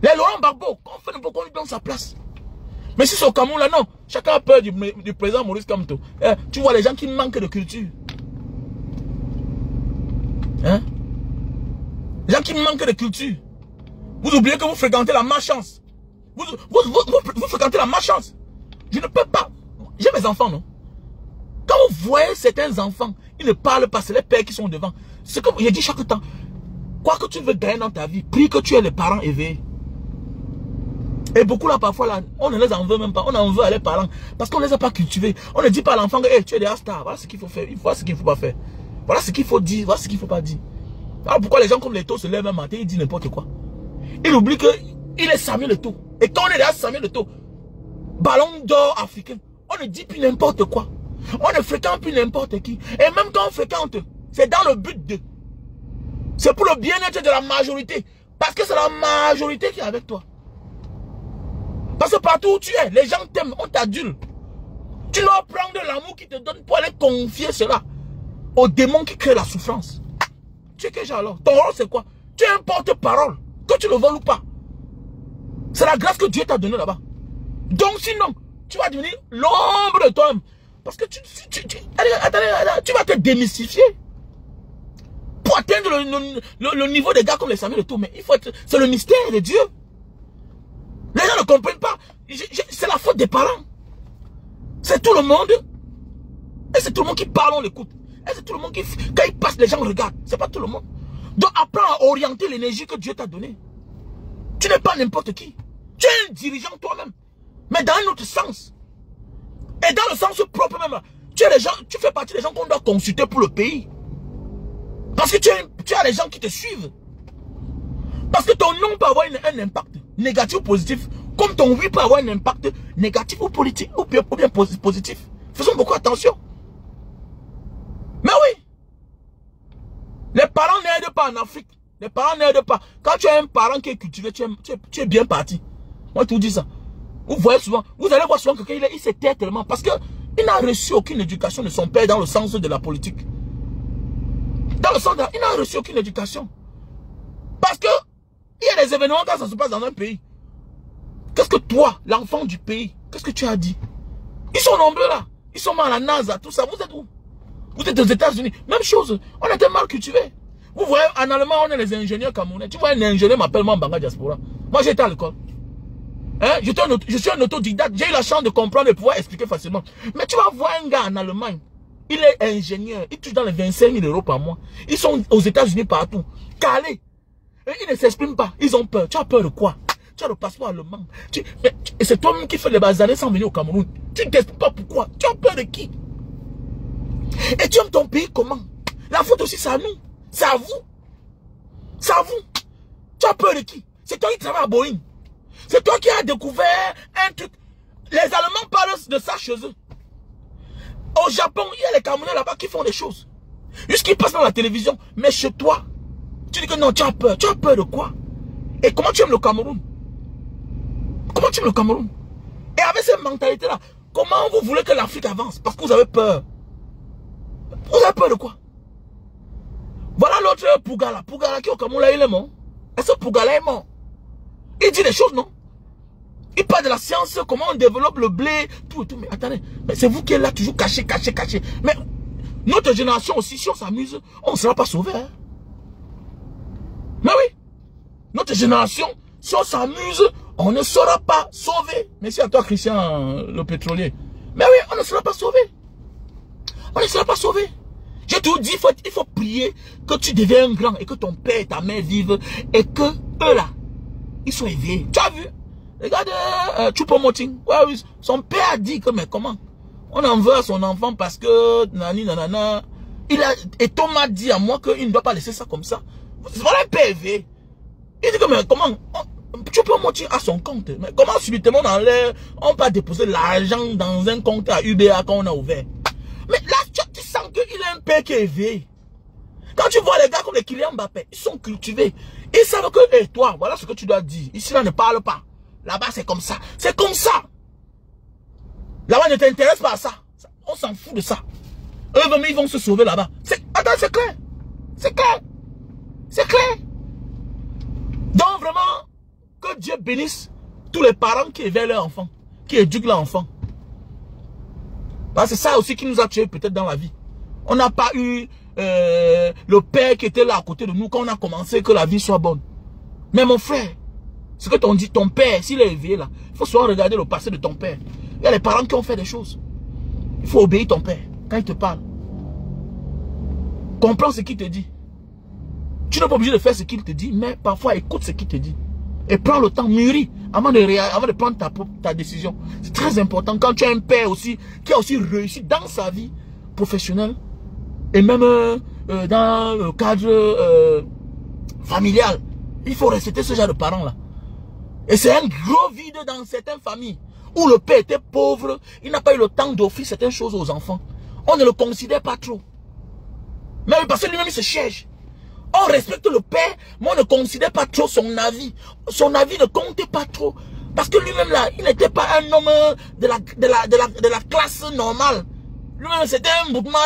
Les Laurent Gbagbo, on fait n'importe quoi, on lui donne sa place. Mais si c'est au Cameroun, là, non. Chacun a peur du président Maurice Kamto. Tu vois les gens qui manquent de culture. Hein? Les gens qui manquent de culture. Vous oubliez que vous fréquentez la malchance. Vous fréquentez la malchance. Je ne peux pas. J'ai mes enfants, non? Quand vous voyez certains enfants, ils ne parlent pas, c'est les pères qui sont devant. C'est comme je dis chaque temps. Quoi que tu veux gagner dans ta vie, prie que tu aies les parents éveillés. Et beaucoup là, parfois, là, on ne les en veut même pas. On en veut à les parents. Parce qu'on ne les a pas cultivés. On ne dit pas à l'enfant que hey, tu es des stars. Voilà ce qu'il faut faire. Voilà ce qu'il ne faut pas faire. Voilà ce qu'il faut dire. Voilà ce qu'il ne faut pas dire. Alors pourquoi les gens comme les taux se lèvent un matin, ils disent n'importe quoi. Ils oublient qu'il est Samuel Eto'o. Et quand on est derrière Samuel Eto'o, ballon d'or africain, on ne dit plus n'importe quoi. On ne fréquente plus n'importe qui. Et même quand on fréquente, c'est dans le but de. C'est pour le bien-être de la majorité. Parce que c'est la majorité qui est avec toi. Parce que partout où tu es, les gens t'aiment, on t'adule. Tu dois prendre de l'amour qui te donne pour aller confier cela aux démons qui créent la souffrance. Tu es quel genre alors? Ton rôle c'est quoi? Tu es un porte-parole, que tu le veuilles ou pas. C'est la grâce que Dieu t'a donnée là-bas. Donc sinon, tu vas devenir l'ombre de toi-même. Parce que tu vas te démystifier. Pour atteindre le niveau des gars comme les Samuel Eto'o. Mais il faut être... C'est le mystère de Dieu. Les gens ne comprennent pas. C'est la faute des parents. C'est tout le monde. Et c'est tout le monde qui parle, on l'écoute. Et c'est tout le monde qui... Quand il passe, les gens regardent. C'est pas tout le monde. Donc apprends à orienter l'énergie que Dieu t'a donnée. Tu n'es pas n'importe qui. Tu es un dirigeant toi-même. Mais dans un autre sens. Et dans le sens propre même. Tu fais partie des gens qu'on doit consulter pour le pays. Parce que tu as les gens qui te suivent. Parce que ton nom peut avoir un impact négatif ou positif. Comme ton oui peut avoir un impact négatif ou politique ou bien positif. Faisons beaucoup attention. Mais oui. Les parents n'aident pas en Afrique. Les parents n'aident pas. Quand tu as un parent qui est cultivé, tu es bien parti. Moi, je vous dis ça. Vous voyez souvent, vous allez voir souvent quelqu'un, il se tait tellement. Parce qu'il n'a reçu aucune éducation de son père dans le sens de la politique. Dans le sens de... Il n'a reçu aucune éducation. y a des événements quand ça se passe dans un pays. Qu'est-ce que toi, l'enfant du pays, qu'est-ce que tu as dit? Ils sont nombreux là. Ils sont mal à la NASA, tout ça. Vous êtes où? Vous êtes aux États-Unis. Même chose. On était mal cultivés. Vous voyez, en allemand, on est les ingénieurs camerounais. Tu vois, un ingénieur m'appelle Mbanga Diaspora. Moi, j'étais à l'école. Hein? Je suis un autodidacte. J'ai eu la chance de comprendre et de pouvoir expliquer facilement. Mais tu vas voir un gars en Allemagne. Il est ingénieur. Il touche dans les 25 000 euros par mois. Ils sont aux États-Unis partout. Calés. Et ils ne s'expriment pas. Ils ont peur. Tu as peur de quoi? Tu as le passeport allemand. Et c'est toi-même qui fais les basanés sans venir au Cameroun. Tu ne t'expliques pas pourquoi. Tu as peur de qui? Et tu aimes ton pays comment? La faute aussi, c'est à nous. C'est à vous. C'est à vous. Tu as peur de qui? C'est toi qui travailles à Boeing. C'est toi qui as découvert un truc. Les Allemands parlent de ça chez eux. Au Japon, il y a les Camerounais là-bas qui font des choses. Jusqu'ils passent dans la télévision. Mais chez toi, tu dis que non, tu as peur. Tu as peur de quoi? Et comment tu aimes le Cameroun? Comment tu aimes le Cameroun? Et avec cette mentalité-là, comment vous voulez que l'Afrique avance? Parce que vous avez peur. Vous avez peur de quoi? Voilà l'autre Pougala. Pougala qui au Cameroun, là, il est mort. Est-ce que Pougala est mort? Il dit des choses, non? Il parle de la science, comment on développe le blé, tout et tout. Mais attendez, c'est vous qui êtes là toujours caché. Mais notre génération aussi, si on s'amuse, on ne sera pas sauvé. Hein? Mais oui, notre génération, si on s'amuse, on ne sera pas sauvé. Merci à toi, Christian, le pétrolier. Mais oui, on ne sera pas sauvé. On ne sera pas sauvé. J'ai toujours dit, il faut prier que tu deviennes grand et que ton père et ta mère vivent et que eux là, ils sont éveillés. Tu as vu? Regarde Choupo-Moting. Ouais, oui, son père a dit que, mais comment? On en veut à son enfant parce que, nanana. Et Thomas dit à moi qu'il ne doit pas laisser ça comme ça. Voilà un père éveillé. Il dit que, mais comment? Choupo-Moting a son compte. Mais comment subitement dans l'air, on peut déposer l'argent dans un compte à UBA quand on a ouvert? Mais là, tu sens qu'il a un père qui est éveillé. Quand tu vois les gars comme les Kylian Mbappé, ils sont cultivés. Ils savent que, hey, toi, voilà ce que tu dois dire. Ici, là, ne parle pas. Là-bas, c'est comme ça. C'est comme ça. Là-bas, ne t'intéresse pas à ça. On s'en fout de ça. Eux, ils vont se sauver là-bas. Attends, c'est clair. C'est clair. C'est clair. Donc, vraiment, que Dieu bénisse tous les parents qui éveillent leurs enfants, qui éduquent leurs enfants. C'est ça aussi qui nous a tués peut-être dans la vie. On n'a pas eu le père qui était là à côté de nous quand on a commencé que la vie soit bonne. Mais mon frère, ce que t'on dit, ton père, s'il est éveillé là, il faut souvent regarder le passé de ton père. Il y a les parents qui ont fait des choses. Il faut obéir ton père quand il te parle. Comprends ce qu'il te dit. Tu n'es pas obligé de faire ce qu'il te dit, mais parfois écoute ce qu'il te dit. Et prends le temps, mûris, avant de prendre ta décision. C'est très important quand tu as un père aussi, qui a aussi réussi dans sa vie professionnelle, et même dans le cadre familial. Il faut respecter ce genre de parents-là. Et c'est un gros vide dans certaines familles, où le père était pauvre, il n'a pas eu le temps d'offrir certaines choses aux enfants. On ne le considère pas trop. Mais parce que lui-même il se cherche. On respecte le père, mais on ne considère pas trop son avis. Son avis ne comptait pas trop. Parce que lui-même là, il n'était pas un homme de la classe normale. Lui-même c'était un bookman,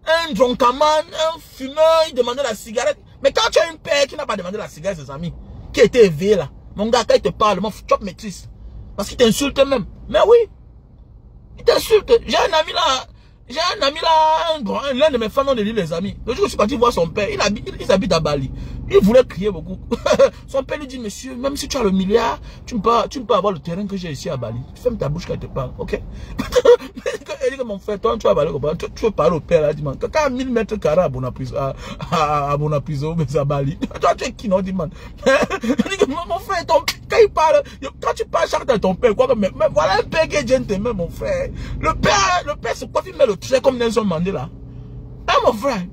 un drunkaman, un fumeur, il demandait la cigarette. Mais quand tu as un père qui n'a pas demandé la cigarette à ses amis, qui a été éveillé là, mon gars, quand il te parle, mon chop maîtrise. Parce qu'il t'insulte même. Mais oui, il t'insulte. J'ai un ami là, l'un de mes fans, on dit les amis. Le jour où je suis parti voir son père, il habite à Bali. Il voulait crier beaucoup. Son père lui dit, monsieur, même si tu as le milliard, tu peux avoir le terrain que j'ai ici à Bali. Tu fermes ta bouche quand il te parle, ok? Il dit que mon frère, toi, tu vas parler, tu veux parler au père là, dis-moi. Quand 1000 mètres carrés à Bonapriso, mais à Bali. Toi, tu es qui, non, dis-moi. Il dit que mon frère, quand il parle, quand tu parles, chante à ton père, quoi, mais voilà un père qui est gentleman, mon frère. Le père, c'est quoi, il met le trait comme Nelson Mandela. Hein, mon frère?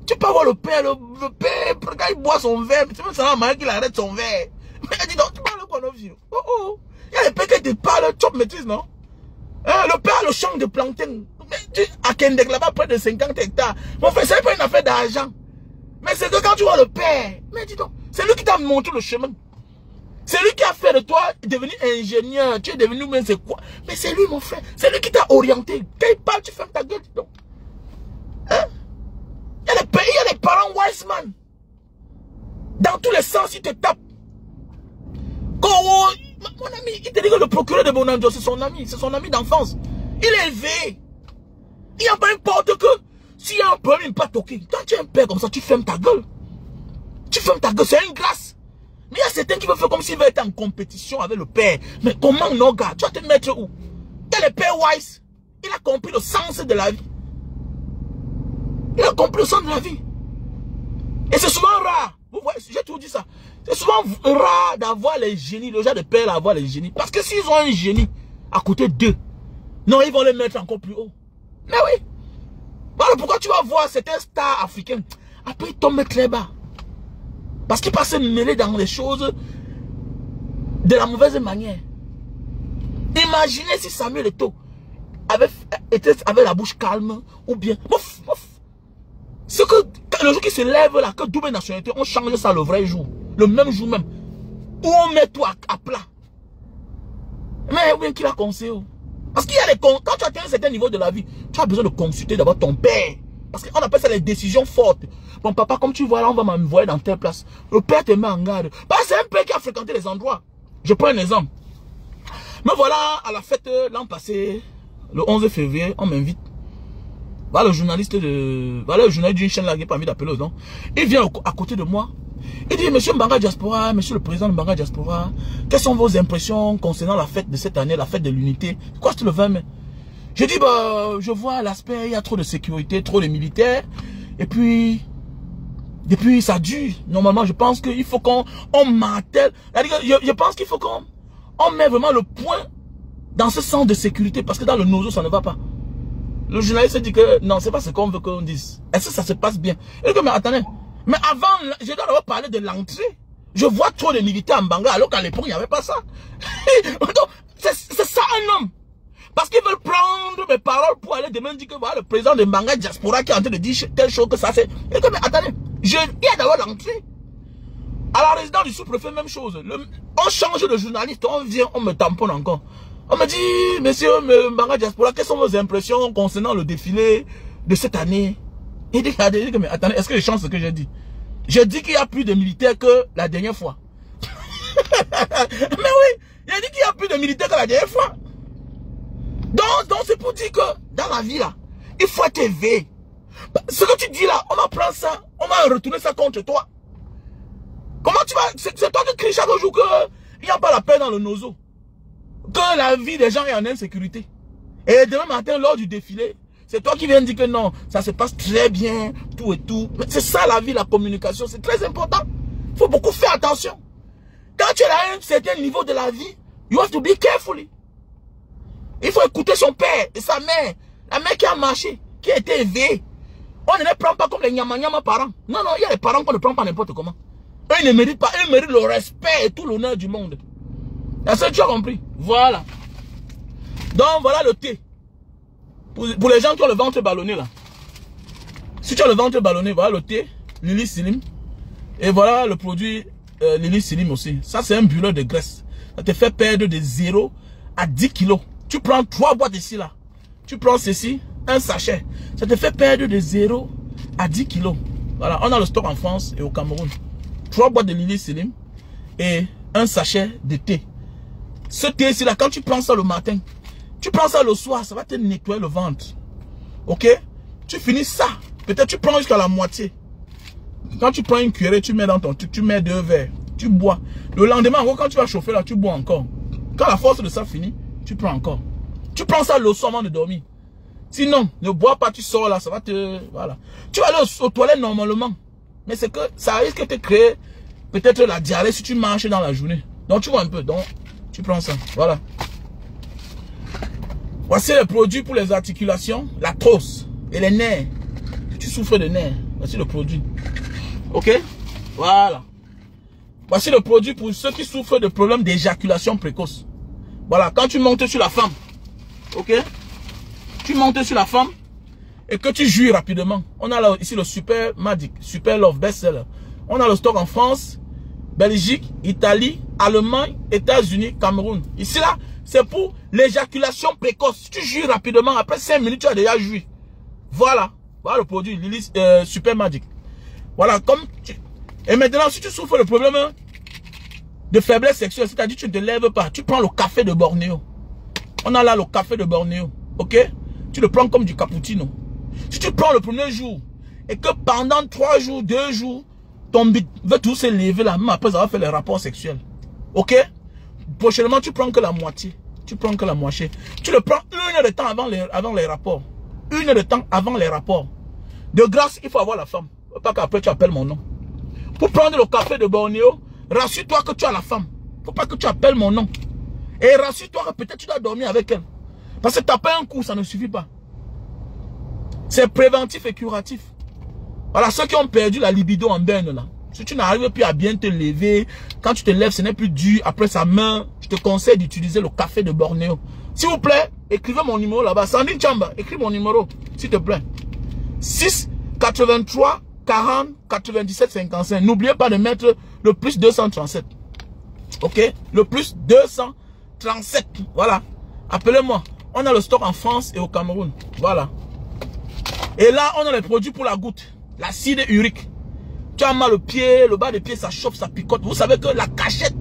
Tu peux voir le père, quand il boit son verre, tu veux savoir mal qu'il arrête son verre. Mais dis donc, tu parles quoi, non, vieux? Oh. Il y a les pères qui te parlent, tu maîtrises, non? Hein, le père a le champ de plantain. À Kendek, là-bas, près de 50 hectares. Mon frère, c'est pas une affaire d'argent. Mais c'est que quand tu vois le père, mais dis donc, c'est lui qui t'a montré le chemin. C'est lui qui a fait de toi devenir ingénieur. Tu es devenu, mais c'est quoi? Mais c'est lui, mon frère. C'est lui qui t'a orienté. Quand il parle, tu fermes ta gueule, dis donc. Hein? Il y a les parents wise man. Dans tous les sens, ils te tapent. Mon ami, il te dit que le procureur de Bonanjo, c'est son ami d'enfance. Il est élevé. Il n'y a pas importe que, s'il y a un problème, pas toqué. Quand tu es un père comme ça, tu fermes ta gueule. Tu fermes ta gueule, c'est une grâce. Mais il y a certains qui veulent faire comme s'ils veulent être en compétition avec le père. Mais comment non, gars? Tu vas te mettre où? Il y a le père Wise. Il a compris le sens de la vie. Il a compris le sens de la vie. Et c'est souvent rare. Vous voyez, j'ai tout dit ça. C'est souvent rare d'avoir les génies, le genre de père à avoir les génies. Parce que s'ils ont un génie à côté d'eux, non, ils vont les mettre encore plus haut. Mais oui. Voilà pourquoi tu vas voir certains stars africains. Après, ils tombent très bas. Parce qu'ils passent mêler dans les choses de la mauvaise manière. Imaginez si Samuel Eto'o était avec la bouche calme ou bien. C'est que le jour qui se lève là, que double nationalité, on change ça le vrai jour. Le même jour même. Où on met tout à plat. Mais oui, qui l'a conseillé. Parce qu'il y a des... Quand tu atteins un certain niveau de la vie, tu as besoin de consulter d'abord ton père. Parce qu'on appelle ça les décisions fortes. Bon, papa, comme tu vois là, on va m'envoyer dans telle place. Le père te met en garde. Parce que c'est un père qui a fréquenté les endroits. Je prends un exemple. Mais voilà, à la fête l'an passé, le 11 février, on m'invite. Voilà le journaliste d'une chaîne là qui n'est pas mis d'appeler aux noms. Il vient à côté de moi. Il dit, monsieur Mbanga Diaspora, monsieur le président de Mbanga Diaspora, quelles sont vos impressions concernant la fête de cette année, la fête de l'unité? Quoi, c'est le 20 mai? Je dis, bah, je vois l'aspect, il y a trop de sécurité, trop de militaires. Et puis, depuis ça dure. Normalement, je pense qu'il faut qu'on martèle. Je pense qu'il faut qu'on met vraiment le point dans ce sens de sécurité. Parce que dans le nozo, ça ne va pas. Le journaliste dit que non, c'est pas ce qu'on veut qu'on dise. Est-ce que ça se passe bien? Et que, mais attendez. Mais avant, je dois d'abord parler de l'entrée. Je vois trop de militaires en Mbanga, alors qu'à l'époque, il n'y avait pas ça. C'est ça un homme. Parce qu'ils veulent prendre mes paroles pour aller demain dire que voilà, le président de Mbanga Diaspora qui est en train de dire telle chose que ça c'est. Et que, mais attendez, il y a d'abord l'entrée. À la résidence du sous-préfet, même chose. On change de journaliste, on vient, on me tamponne encore. On me dit, monsieur Mbanga Diaspora, quelles sont vos impressions concernant le défilé de cette année? Il dit, mais attendez, est-ce que les chances ce que j'ai dit? J'ai dit qu'il y a plus de militaires que la dernière fois. Mais oui, j'ai dit qu'il y a plus de militaires que la dernière fois. Donc c'est pour dire que dans la vie là, il faut être élevé. Ce que tu dis là, on va prendre ça, on va retourner ça contre toi. Comment tu vas... C'est toi qui cries chaque jour qu'il n'y a pas la paix dans le nozo. Que la vie des gens est en insécurité. Et demain matin, lors du défilé, c'est toi qui viens dire que non, ça se passe très bien, tout et tout. Mais c'est ça la vie, la communication, c'est très important. Il faut beaucoup faire attention. Quand tu es à un certain niveau de la vie, you have to be careful. Il faut écouter son père et sa mère. La mère qui a marché, qui a été élevée. On ne les prend pas comme les nyama parents. Non, il y a des parents qu'on ne prend pas n'importe comment. Eux, ils ne méritent pas. Ils méritent le respect et tout l'honneur du monde. Est-ce que tu as compris? Voilà. Donc, voilà le thé. Pour les gens qui ont le ventre ballonné, là. Si tu as le ventre ballonné, voilà le thé, Lily Slim. Et voilà le produit Lily Slim aussi. Ça, c'est un brûleur de graisse. Ça te fait perdre de 0 à 10 kilos. Tu prends 3 boîtes ici, là. Tu prends ceci, un sachet. Ça te fait perdre de 0 à 10 kilos. Voilà, on a le stock en France et au Cameroun. 3 boîtes de Lily Slim et un sachet de thé. Ce thé ici, là, quand tu prends ça le matin, tu prends ça le soir, ça va te nettoyer le ventre. Ok? Tu finis ça. Peut-être tu prends jusqu'à la moitié. Quand tu prends une cuillerée, tu mets dans ton truc, tu mets 2 verres. Tu bois. Le lendemain, en gros, quand tu vas chauffer là, tu bois encore. Quand la force de ça finit, tu prends encore. Tu prends ça le soir avant de dormir. Sinon, ne bois pas, tu sors là, ça va te... Voilà. Tu vas aller aux toilettes normalement. Mais c'est que ça risque de te créer peut-être la diarrhée si tu marches dans la journée. Donc tu vois un peu. Donc, tu prends ça. Voilà. Voici les produits pour les articulations, la trousse et les nerfs. Si tu souffres de nerfs, voici le produit. Ok? Voilà. Voici le produit pour ceux qui souffrent de problèmes d'éjaculation précoce. Voilà, quand tu montes sur la femme, ok? Tu montes sur la femme et que tu jouis rapidement. On a là, ici le Super Magic, Super Love Bestseller. On a le stock en France, Belgique, Italie, Allemagne, États-Unis, Cameroun. Ici là, c'est pour l'éjaculation précoce. Si tu jouis rapidement, après 5 minutes, tu as déjà joui. Voilà. Voilà le produit, Lily, Super Magic. Voilà, comme tu... Et maintenant, si tu souffres de problème de faiblesse sexuelle, c'est-à-dire tu ne te lèves pas, tu prends le café de Bornéo. On a là le café de Bornéo, ok? Tu le prends comme du cappuccino. Si tu prends le premier jour et que pendant 3 jours, 2 jours, ton bit veut tout se lever là, même après avoir fait les rapports sexuels, ok? Prochainement, tu prends que la moitié. Tu prends que la moitié. Tu le prends 1 heure de temps avant les rapports. 1 heure de temps avant les rapports. De grâce, il faut avoir la femme. Pas qu'après tu appelles mon nom. Pour prendre le café de Bornéo, rassure-toi que tu as la femme. Faut pas que tu appelles mon nom. Et rassure-toi que peut-être tu dois dormir avec elle. Parce que taper un coup, ça ne suffit pas. C'est préventif et curatif. Voilà, ceux qui ont perdu la libido en berne là. Si tu n'arrives plus à bien te lever, quand tu te lèves, ce n'est plus dur. Après sa main, je te conseille d'utiliser le café de Bornéo. S'il vous plaît, écrivez mon numéro là-bas. Sandine Chamba, écris mon numéro, s'il te plaît. 6 83 40 97 55. N'oubliez pas de mettre le plus 237. Ok? Le plus 237. Voilà. Appelez-moi. On a le stock en France et au Cameroun. Voilà. Et là, on a les produits pour la goutte. L'acide urique. Tu as mal au pied, le bas des pieds, ça chauffe, ça picote. Vous savez que la cachette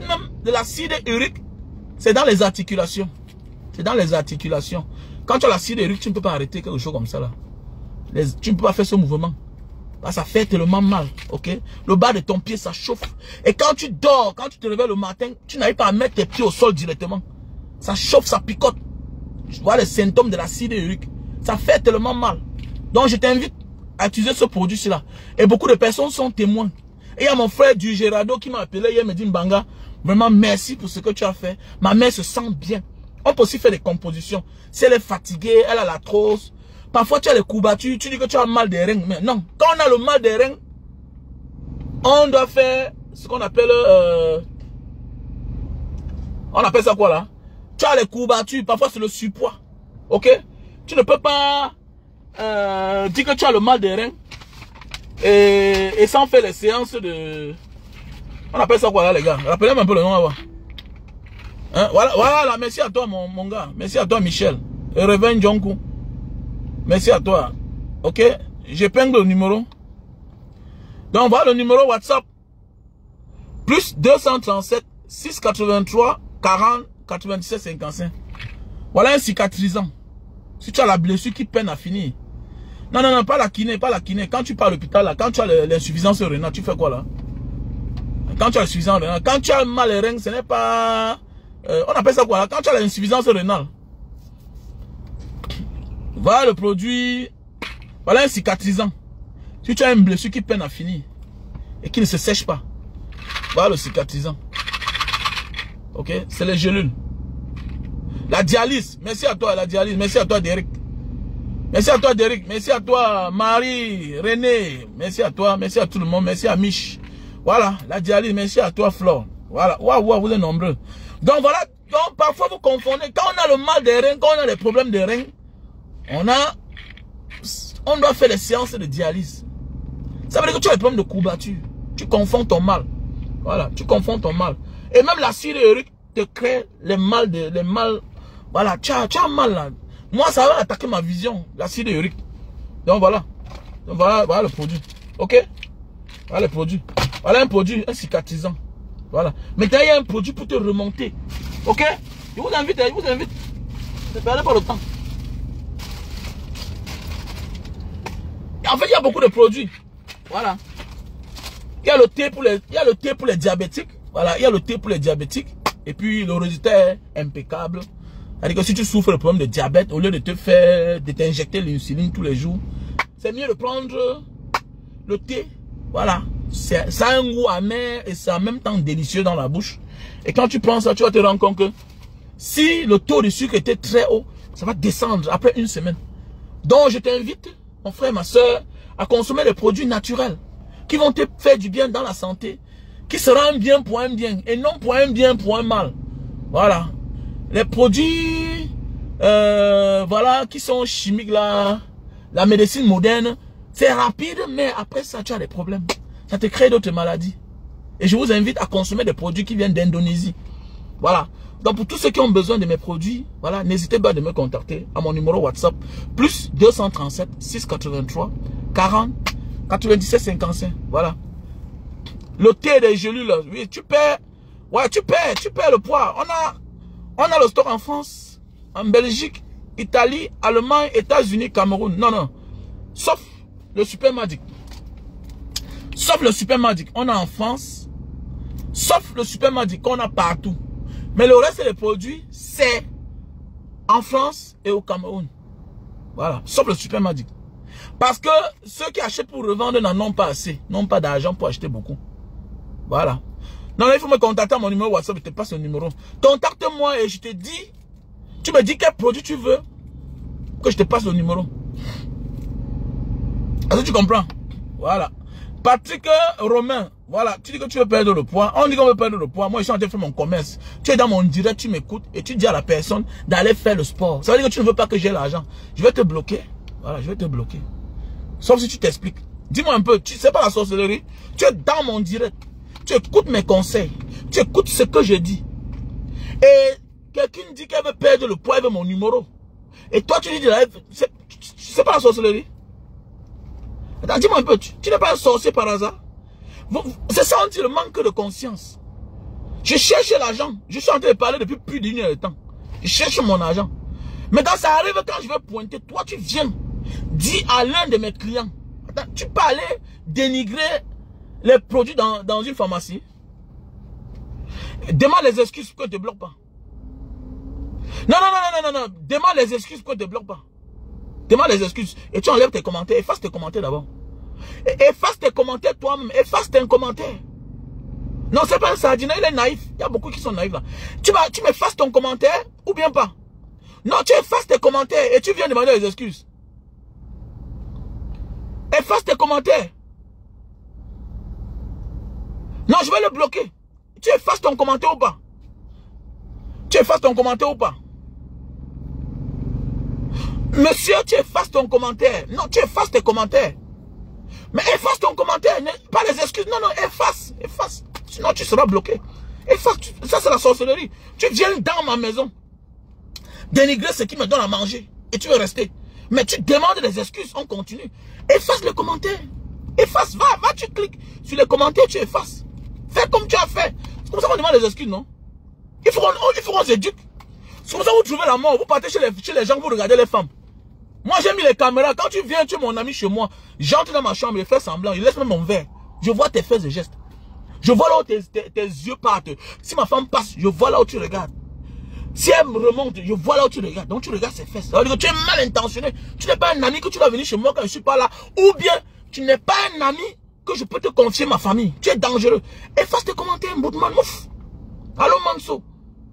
même de l'acide urique, c'est dans les articulations. C'est dans les articulations. Quand tu as l'acide urique, tu ne peux pas arrêter quelque chose comme ça là. Tu ne peux pas faire ce mouvement. Là, ça fait tellement mal, ok? Le bas de ton pied, ça chauffe. Et quand tu dors, quand tu te réveilles le matin, tu n'arrives pas à mettre tes pieds au sol directement. Ça chauffe, ça picote. Tu vois les symptômes de l'acide urique. Ça fait tellement mal. Donc, je t'invite à utiliser ce produit-là. Et beaucoup de personnes sont témoins. Et il y a mon frère du Gerardo qui m'a appelé hier, il me dit, Mbanga, vraiment merci pour ce que tu as fait. Ma mère se sent bien. On peut aussi faire des compositions. Si elle est fatiguée, elle a l'arthrose. Parfois, tu as les courbatures, tu dis que tu as mal des reins. Mais non, quand on a le mal des reins, on doit faire ce qu'on appelle... on appelle ça quoi là? Tu as les courbatures, parfois c'est le surpoids. Ok? Tu ne peux pas dire que tu as le mal des reins et sans faire les séances de... On appelle ça quoi là les gars? Rappelez-moi un peu le nom là-bas. Hein? Voilà, merci à toi mon gars. Merci à toi Michel. Et Reven Jonkou. Merci à toi. Ok? J'épingle le numéro. Donc voilà le numéro WhatsApp. Plus 237 683 40 97 55. Voilà un cicatrisant. Si tu as la blessure qui peine à finir. Non, non, non, pas la kiné, pas la kiné. Quand tu pars à l'hôpital, là, quand tu as l'insuffisance rénale, tu fais quoi là? Quand tu as l'insuffisance rénale, quand tu as mal les reins, ce n'est pas... on appelle ça quoi là? Quand tu as l'insuffisance rénale. Voilà le produit. Voilà un cicatrisant. Si tu as une blessure qui peine à finir et qui ne se sèche pas. Voilà le cicatrisant. Ok? C'est les gélules. La dialyse. Merci à toi, la dialyse. Merci à toi, Derek. Merci à toi, Derek. Merci à toi, Marie, René. Merci à toi. Merci à tout le monde. Merci à Mich. Voilà, la dialyse. Merci à toi, Flore. Voilà. Waouh, vous êtes nombreux. Donc voilà. Donc parfois vous confondez. Quand on a le mal des reins, quand on a les problèmes des reins, on doit faire les séances de dialyse. Ça veut dire que tu as les problèmes de courbature. Tu confonds ton mal. Voilà, tu confonds ton mal. Et même l'acide urique te crée les mal. Voilà, tu as mal là. Moi, ça va attaquer ma vision, l'acide urique. Donc voilà. Donc voilà le produit. Ok? Voilà le produit. Voilà un produit, un cicatrisant. Voilà. Maintenant, il y a un produit pour te remonter. Ok? Je vous invite, Ne perdez pas le temps. En fait, il y a beaucoup de produits. Voilà. Il y a le thé pour les diabétiques. Voilà, il y a le thé pour les diabétiques. Et puis, le résultat est impeccable. C'est-à-dire que si tu souffres de problème de diabète, au lieu de t'injecter l'insuline tous les jours, c'est mieux de prendre le thé. Voilà. Ça a un goût amer et c'est en même temps délicieux dans la bouche. Et quand tu prends ça, tu vas te rendre compte que si le taux de sucre était très haut, ça va descendre après une semaine. Donc, je t'invite, mon frère, ma soeur, à consommer des produits naturels qui vont te faire du bien dans la santé, qui sera un bien pour un bien et non pour un bien pour un mal. Voilà. Les produits, voilà, qui sont chimiques là, la médecine moderne, c'est rapide, mais après ça, tu as des problèmes. Ça te crée d'autres maladies. Et je vous invite à consommer des produits qui viennent d'Indonésie. Voilà. Donc pour tous ceux qui ont besoin de mes produits, voilà, n'hésitez pas à me contacter à mon numéro WhatsApp, plus 237 683 40 97 55. Voilà. Le thé des gelus, là. Oui, tu perds. Ouais, tu perds le poids. On a le stock en France, en Belgique, Italie, Allemagne, États-Unis, Cameroun. Non, non. Sauf le Super Magic. Sauf le Super Magic. On a en France. Sauf le Super Magic qu'on a partout. Mais le reste des produits, c'est en France et au Cameroun. Voilà. Sauf le Super Magic. Parce que ceux qui achètent pour revendre n'en ont pas assez. N'ont pas d'argent pour acheter beaucoup. Voilà. Non, il faut me contacter à mon numéro WhatsApp. Je te passe le numéro. Contacte-moi et je te dis. Tu me dis quel produit tu veux. Que je te passe le numéro. Est-ce que tu comprends? Voilà. Patrick Romain. Voilà. Tu dis que tu veux perdre le poids. On dit qu'on veut perdre le poids. Moi, je suis en train de faire mon commerce. Tu es dans mon direct, tu m'écoutes. Et tu dis à la personne d'aller faire le sport. Ça veut dire que tu ne veux pas que j'ai l'argent. Je vais te bloquer. Voilà, je vais te bloquer. Sauf si tu t'expliques. Dis-moi un peu. Tu sais pas la sorcellerie. Tu es dans mon direct. Tu écoutes mes conseils. Tu écoutes ce que je dis. Et quelqu'un dit qu'elle veut perdre le poids, elle veut mon numéro. Et toi, tu dis, c'est pas la sorcellerie. Attends, dis-moi un peu, tu n'es pas un sorcier par hasard. C'est ça, on dit le manque de conscience. Je cherche l'argent. Je suis en train de parler depuis plus d'une heure de temps. Je cherche mon argent. Mais quand ça arrive, quand je vais pointer, toi, tu viens. Dis à l'un de mes clients. Attends, tu peux aller dénigrer les produits dans une pharmacie. Demande les excuses pour que je ne te bloque pas. Non. Demande les excuses pour que je ne te bloque pas. Demande les excuses. Et tu enlèves tes commentaires. Efface tes commentaires d'abord. Efface tes commentaires toi-même. Efface tes commentaires. Non, c'est pas un sardinat, il est naïf. Il y a beaucoup qui sont naïfs là. Tu m'effaces ton commentaire ou bien pas? Non, tu effaces tes commentaires et tu viens demander les excuses. Efface tes commentaires. Non, je vais le bloquer. Tu effaces ton commentaire ou pas? Tu effaces ton commentaire ou pas? Monsieur, tu effaces ton commentaire. Non, tu effaces tes commentaires. Mais efface ton commentaire. Pas les excuses. Non, efface. Efface. Sinon, tu seras bloqué. Efface. Ça, c'est la sorcellerie. Tu viens dans ma maison. Dénigrer ce qui me donne à manger. Et tu veux rester. Mais tu demandes des excuses. On continue. Efface les commentaires. Efface. Va, tu cliques sur les commentaires, tu effaces. Fais comme tu as fait. C'est comme ça qu'on demande des excuses, non? Il faut qu'on s'éduque. C'est comme ça que vous trouvez la mort. Vous partez chez les gens, vous regardez les femmes. Moi, j'ai mis les caméras. Quand tu viens, tu es mon ami chez moi. J'entre dans ma chambre, je fais semblant. Il laisse même mon verre. Je vois tes faits et gestes. Je vois là où tes yeux partent. Si ma femme passe, je vois là où tu regardes. Si elle me remonte, je vois là où tu regardes. Donc tu regardes ses fesses. Ça veut dire que tu es mal intentionné. Tu n'es pas un ami que tu dois venir chez moi quand je ne suis pas là. Ou bien, tu n'es pas un ami que je peux te confier ma famille. Tu es dangereux. Efface tes commentaires, Moudman. Ouf. Allô, Manso.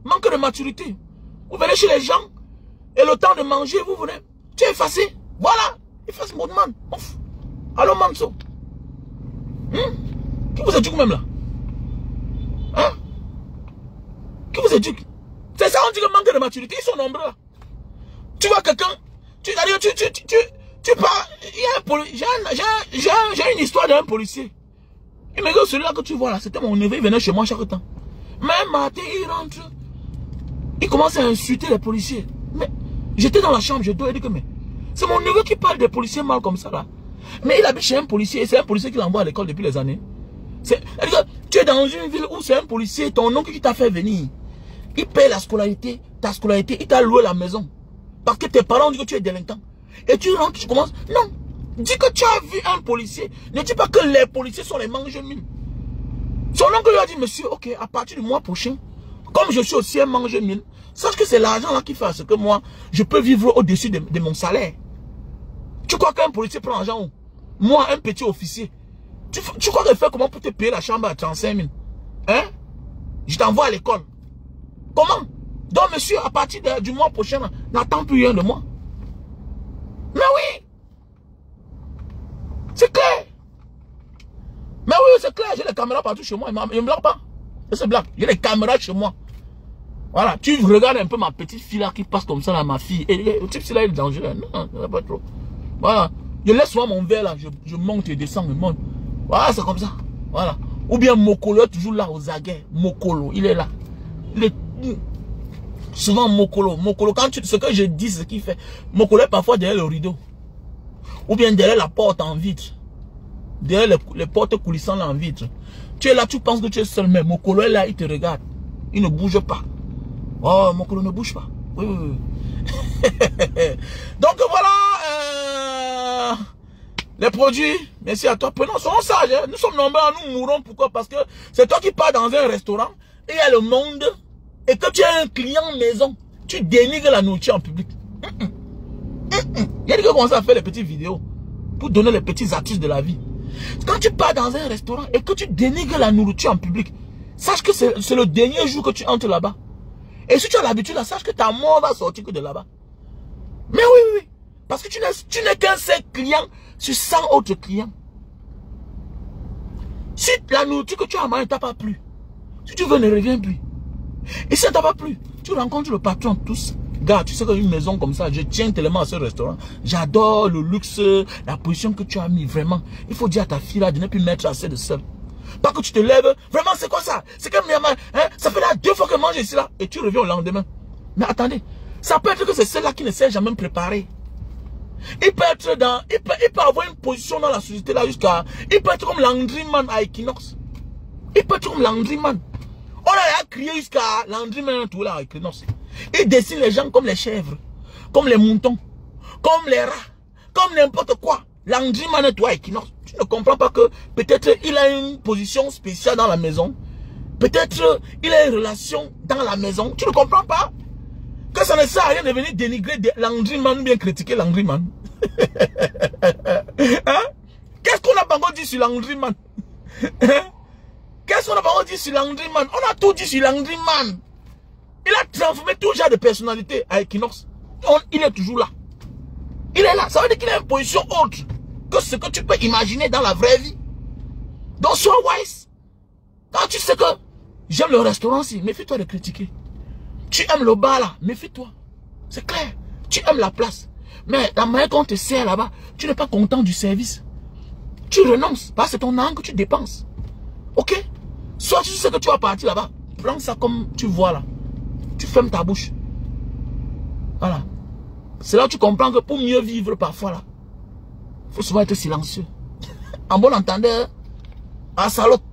Manque de maturité. Vous venez chez les gens et le temps de manger, vous venez. Tu es effacé. Voilà. Efface Moudman. Ouf. Allô, Manso. Qui vous éduque même là? Hein? Qui vous éduque? C'est ça, on dit le manque de maturité. Ils sont nombreux là. Tu vois quelqu'un, tu pars. J'ai une histoire d'un policier. Il me dit, celui-là que tu vois là, c'était mon neveu, il venait chez moi chaque temps. Même matin, il rentre. Il commence à insulter les policiers. Mais j'étais dans la chambre, je dois dire que mais c'est mon neveu qui parle des policiers mal comme ça là. Mais il habite chez un policier et c'est un policier qui l'envoie à l'école depuis les années. Tu es dans une ville où c'est un policier, ton oncle qui t'a fait venir. Il paye la scolarité, ta scolarité, il t'a loué la maison. Parce que tes parents disent que tu es délinquant. Et tu rentres, tu commences. Non. Dis que tu as vu un policier. Ne dis pas que les policiers sont les mange-mines. Son oncle lui a dit, monsieur, ok, à partir du mois prochain, comme je suis aussi un mange-mine, sache que c'est l'argent là qui fait ce que moi, je peux vivre au-dessus de mon salaire. Tu crois qu'un policier prend l'argent où? Moi, un petit officier. Tu crois qu'il fait comment pour te payer la chambre à 35 000? Hein? Je t'envoie à l'école. Comment? Donc, monsieur, à partir du mois prochain, n'attends plus rien de moi. Mais oui! C'est clair! Mais oui, c'est clair, j'ai les caméras partout chez moi. Il ne me blague pas. C'est blague. J'ai les caméras chez moi. Voilà, tu regardes un peu ma petite fille là qui passe comme ça là, ma fille. Et le type là, il est dangereux. Non, il n'y a pas trop. Voilà. Je laisse souvent mon verre là, je monte et descends, je monte. Voilà, c'est comme ça. Voilà. Ou bien Mokolo est toujours là aux aguets. Mokolo, il est là. Il est souvent Mokolo. Mokolo, quand ce que je dis, ce qu'il fait. Mokolo est parfois derrière le rideau. Ou bien derrière la porte en vitre. derrière les portes coulissant là en vitre. Tu es là, tu penses que tu es seul, mais Mokolo est là, il te regarde. Il ne bouge pas. Oh, Mokolo ne bouge pas. Oui, oui, oui. Donc voilà, les produits, merci à toi. Prenons, soyons sages, hein. Nous sommes nombreux, nous mourrons. Pourquoi? Parce que c'est toi qui pars dans un restaurant et il y a le monde et que tu es un client maison, tu dénigres la nourriture en public. Il y a des gars qui commencent à faire les petites vidéos pour donner les petits astuces de la vie. Quand tu pars dans un restaurant et que tu dénigres la nourriture en public, sache que c'est le dernier jour que tu entres là-bas. Et si tu as l'habitude, sache que ta mort va sortir que de là-bas. Mais oui, oui, oui. Parce que tu n'es qu'un seul client sur 100 autres clients. Si la nourriture que tu as mangée ne t'a pas plu, si tu veux, ne reviens plus. Et si ça ne t'a pas plu, tu rencontres le patron, tous. Gars, tu sais qu'une maison comme ça, je tiens tellement à ce restaurant. J'adore le luxe, la position que tu as mis, vraiment. Il faut dire à ta fille là de ne plus mettre assez de sel. Pas que tu te lèves, vraiment c'est quoi ça? C'est comme hein, ça fait là 2 fois que je mange ici là. Et tu reviens au lendemain. Mais attendez, ça peut être que c'est celle-là qui ne s'est jamais préparée. Il peut être dans, il peut avoir une position dans la société là jusqu'à, il peut être comme Landryman à Equinox. Il peut être comme Landryman. On a crié jusqu'à Landryman tout là à Equinox. Il dessine les gens comme les chèvres, comme les moutons, comme les rats, comme n'importe quoi. Landryman et toi à Equinox. Tu ne comprends pas que peut-être il a une position spéciale dans la maison. Peut-être il a une relation dans la maison. Tu ne comprends pas? Que ça ne sert à rien de venir dénigrer Landryman ou bien critiquer Landryman. Hein? Qu'est-ce qu'on a pas encore dit sur Landryman? Hein? Qu'est-ce qu'on a pas encore dit sur Landryman? On a tout dit sur Landryman. Il a transformé tout genre de personnalité à Equinox. Il est toujours là. Il est là. Ça veut dire qu'il a une position autre que ce que tu peux imaginer dans la vraie vie. Donc sois wise. Quand tu sais que j'aime le restaurant-ci, méfie-toi de critiquer. Tu aimes le bar là, méfie-toi. C'est clair. Tu aimes la place. Mais la manière qu'on te sert là-bas, tu n'es pas content du service. Tu renonces. Parce que c'est ton argent que tu dépenses. Ok? Soit tu sais que tu vas partir là-bas. Prends ça comme tu vois là. Tu fermes ta bouche. Voilà. C'est là que tu comprends que pour mieux vivre parfois là, il faut souvent être silencieux. En bon entendeur, à salope.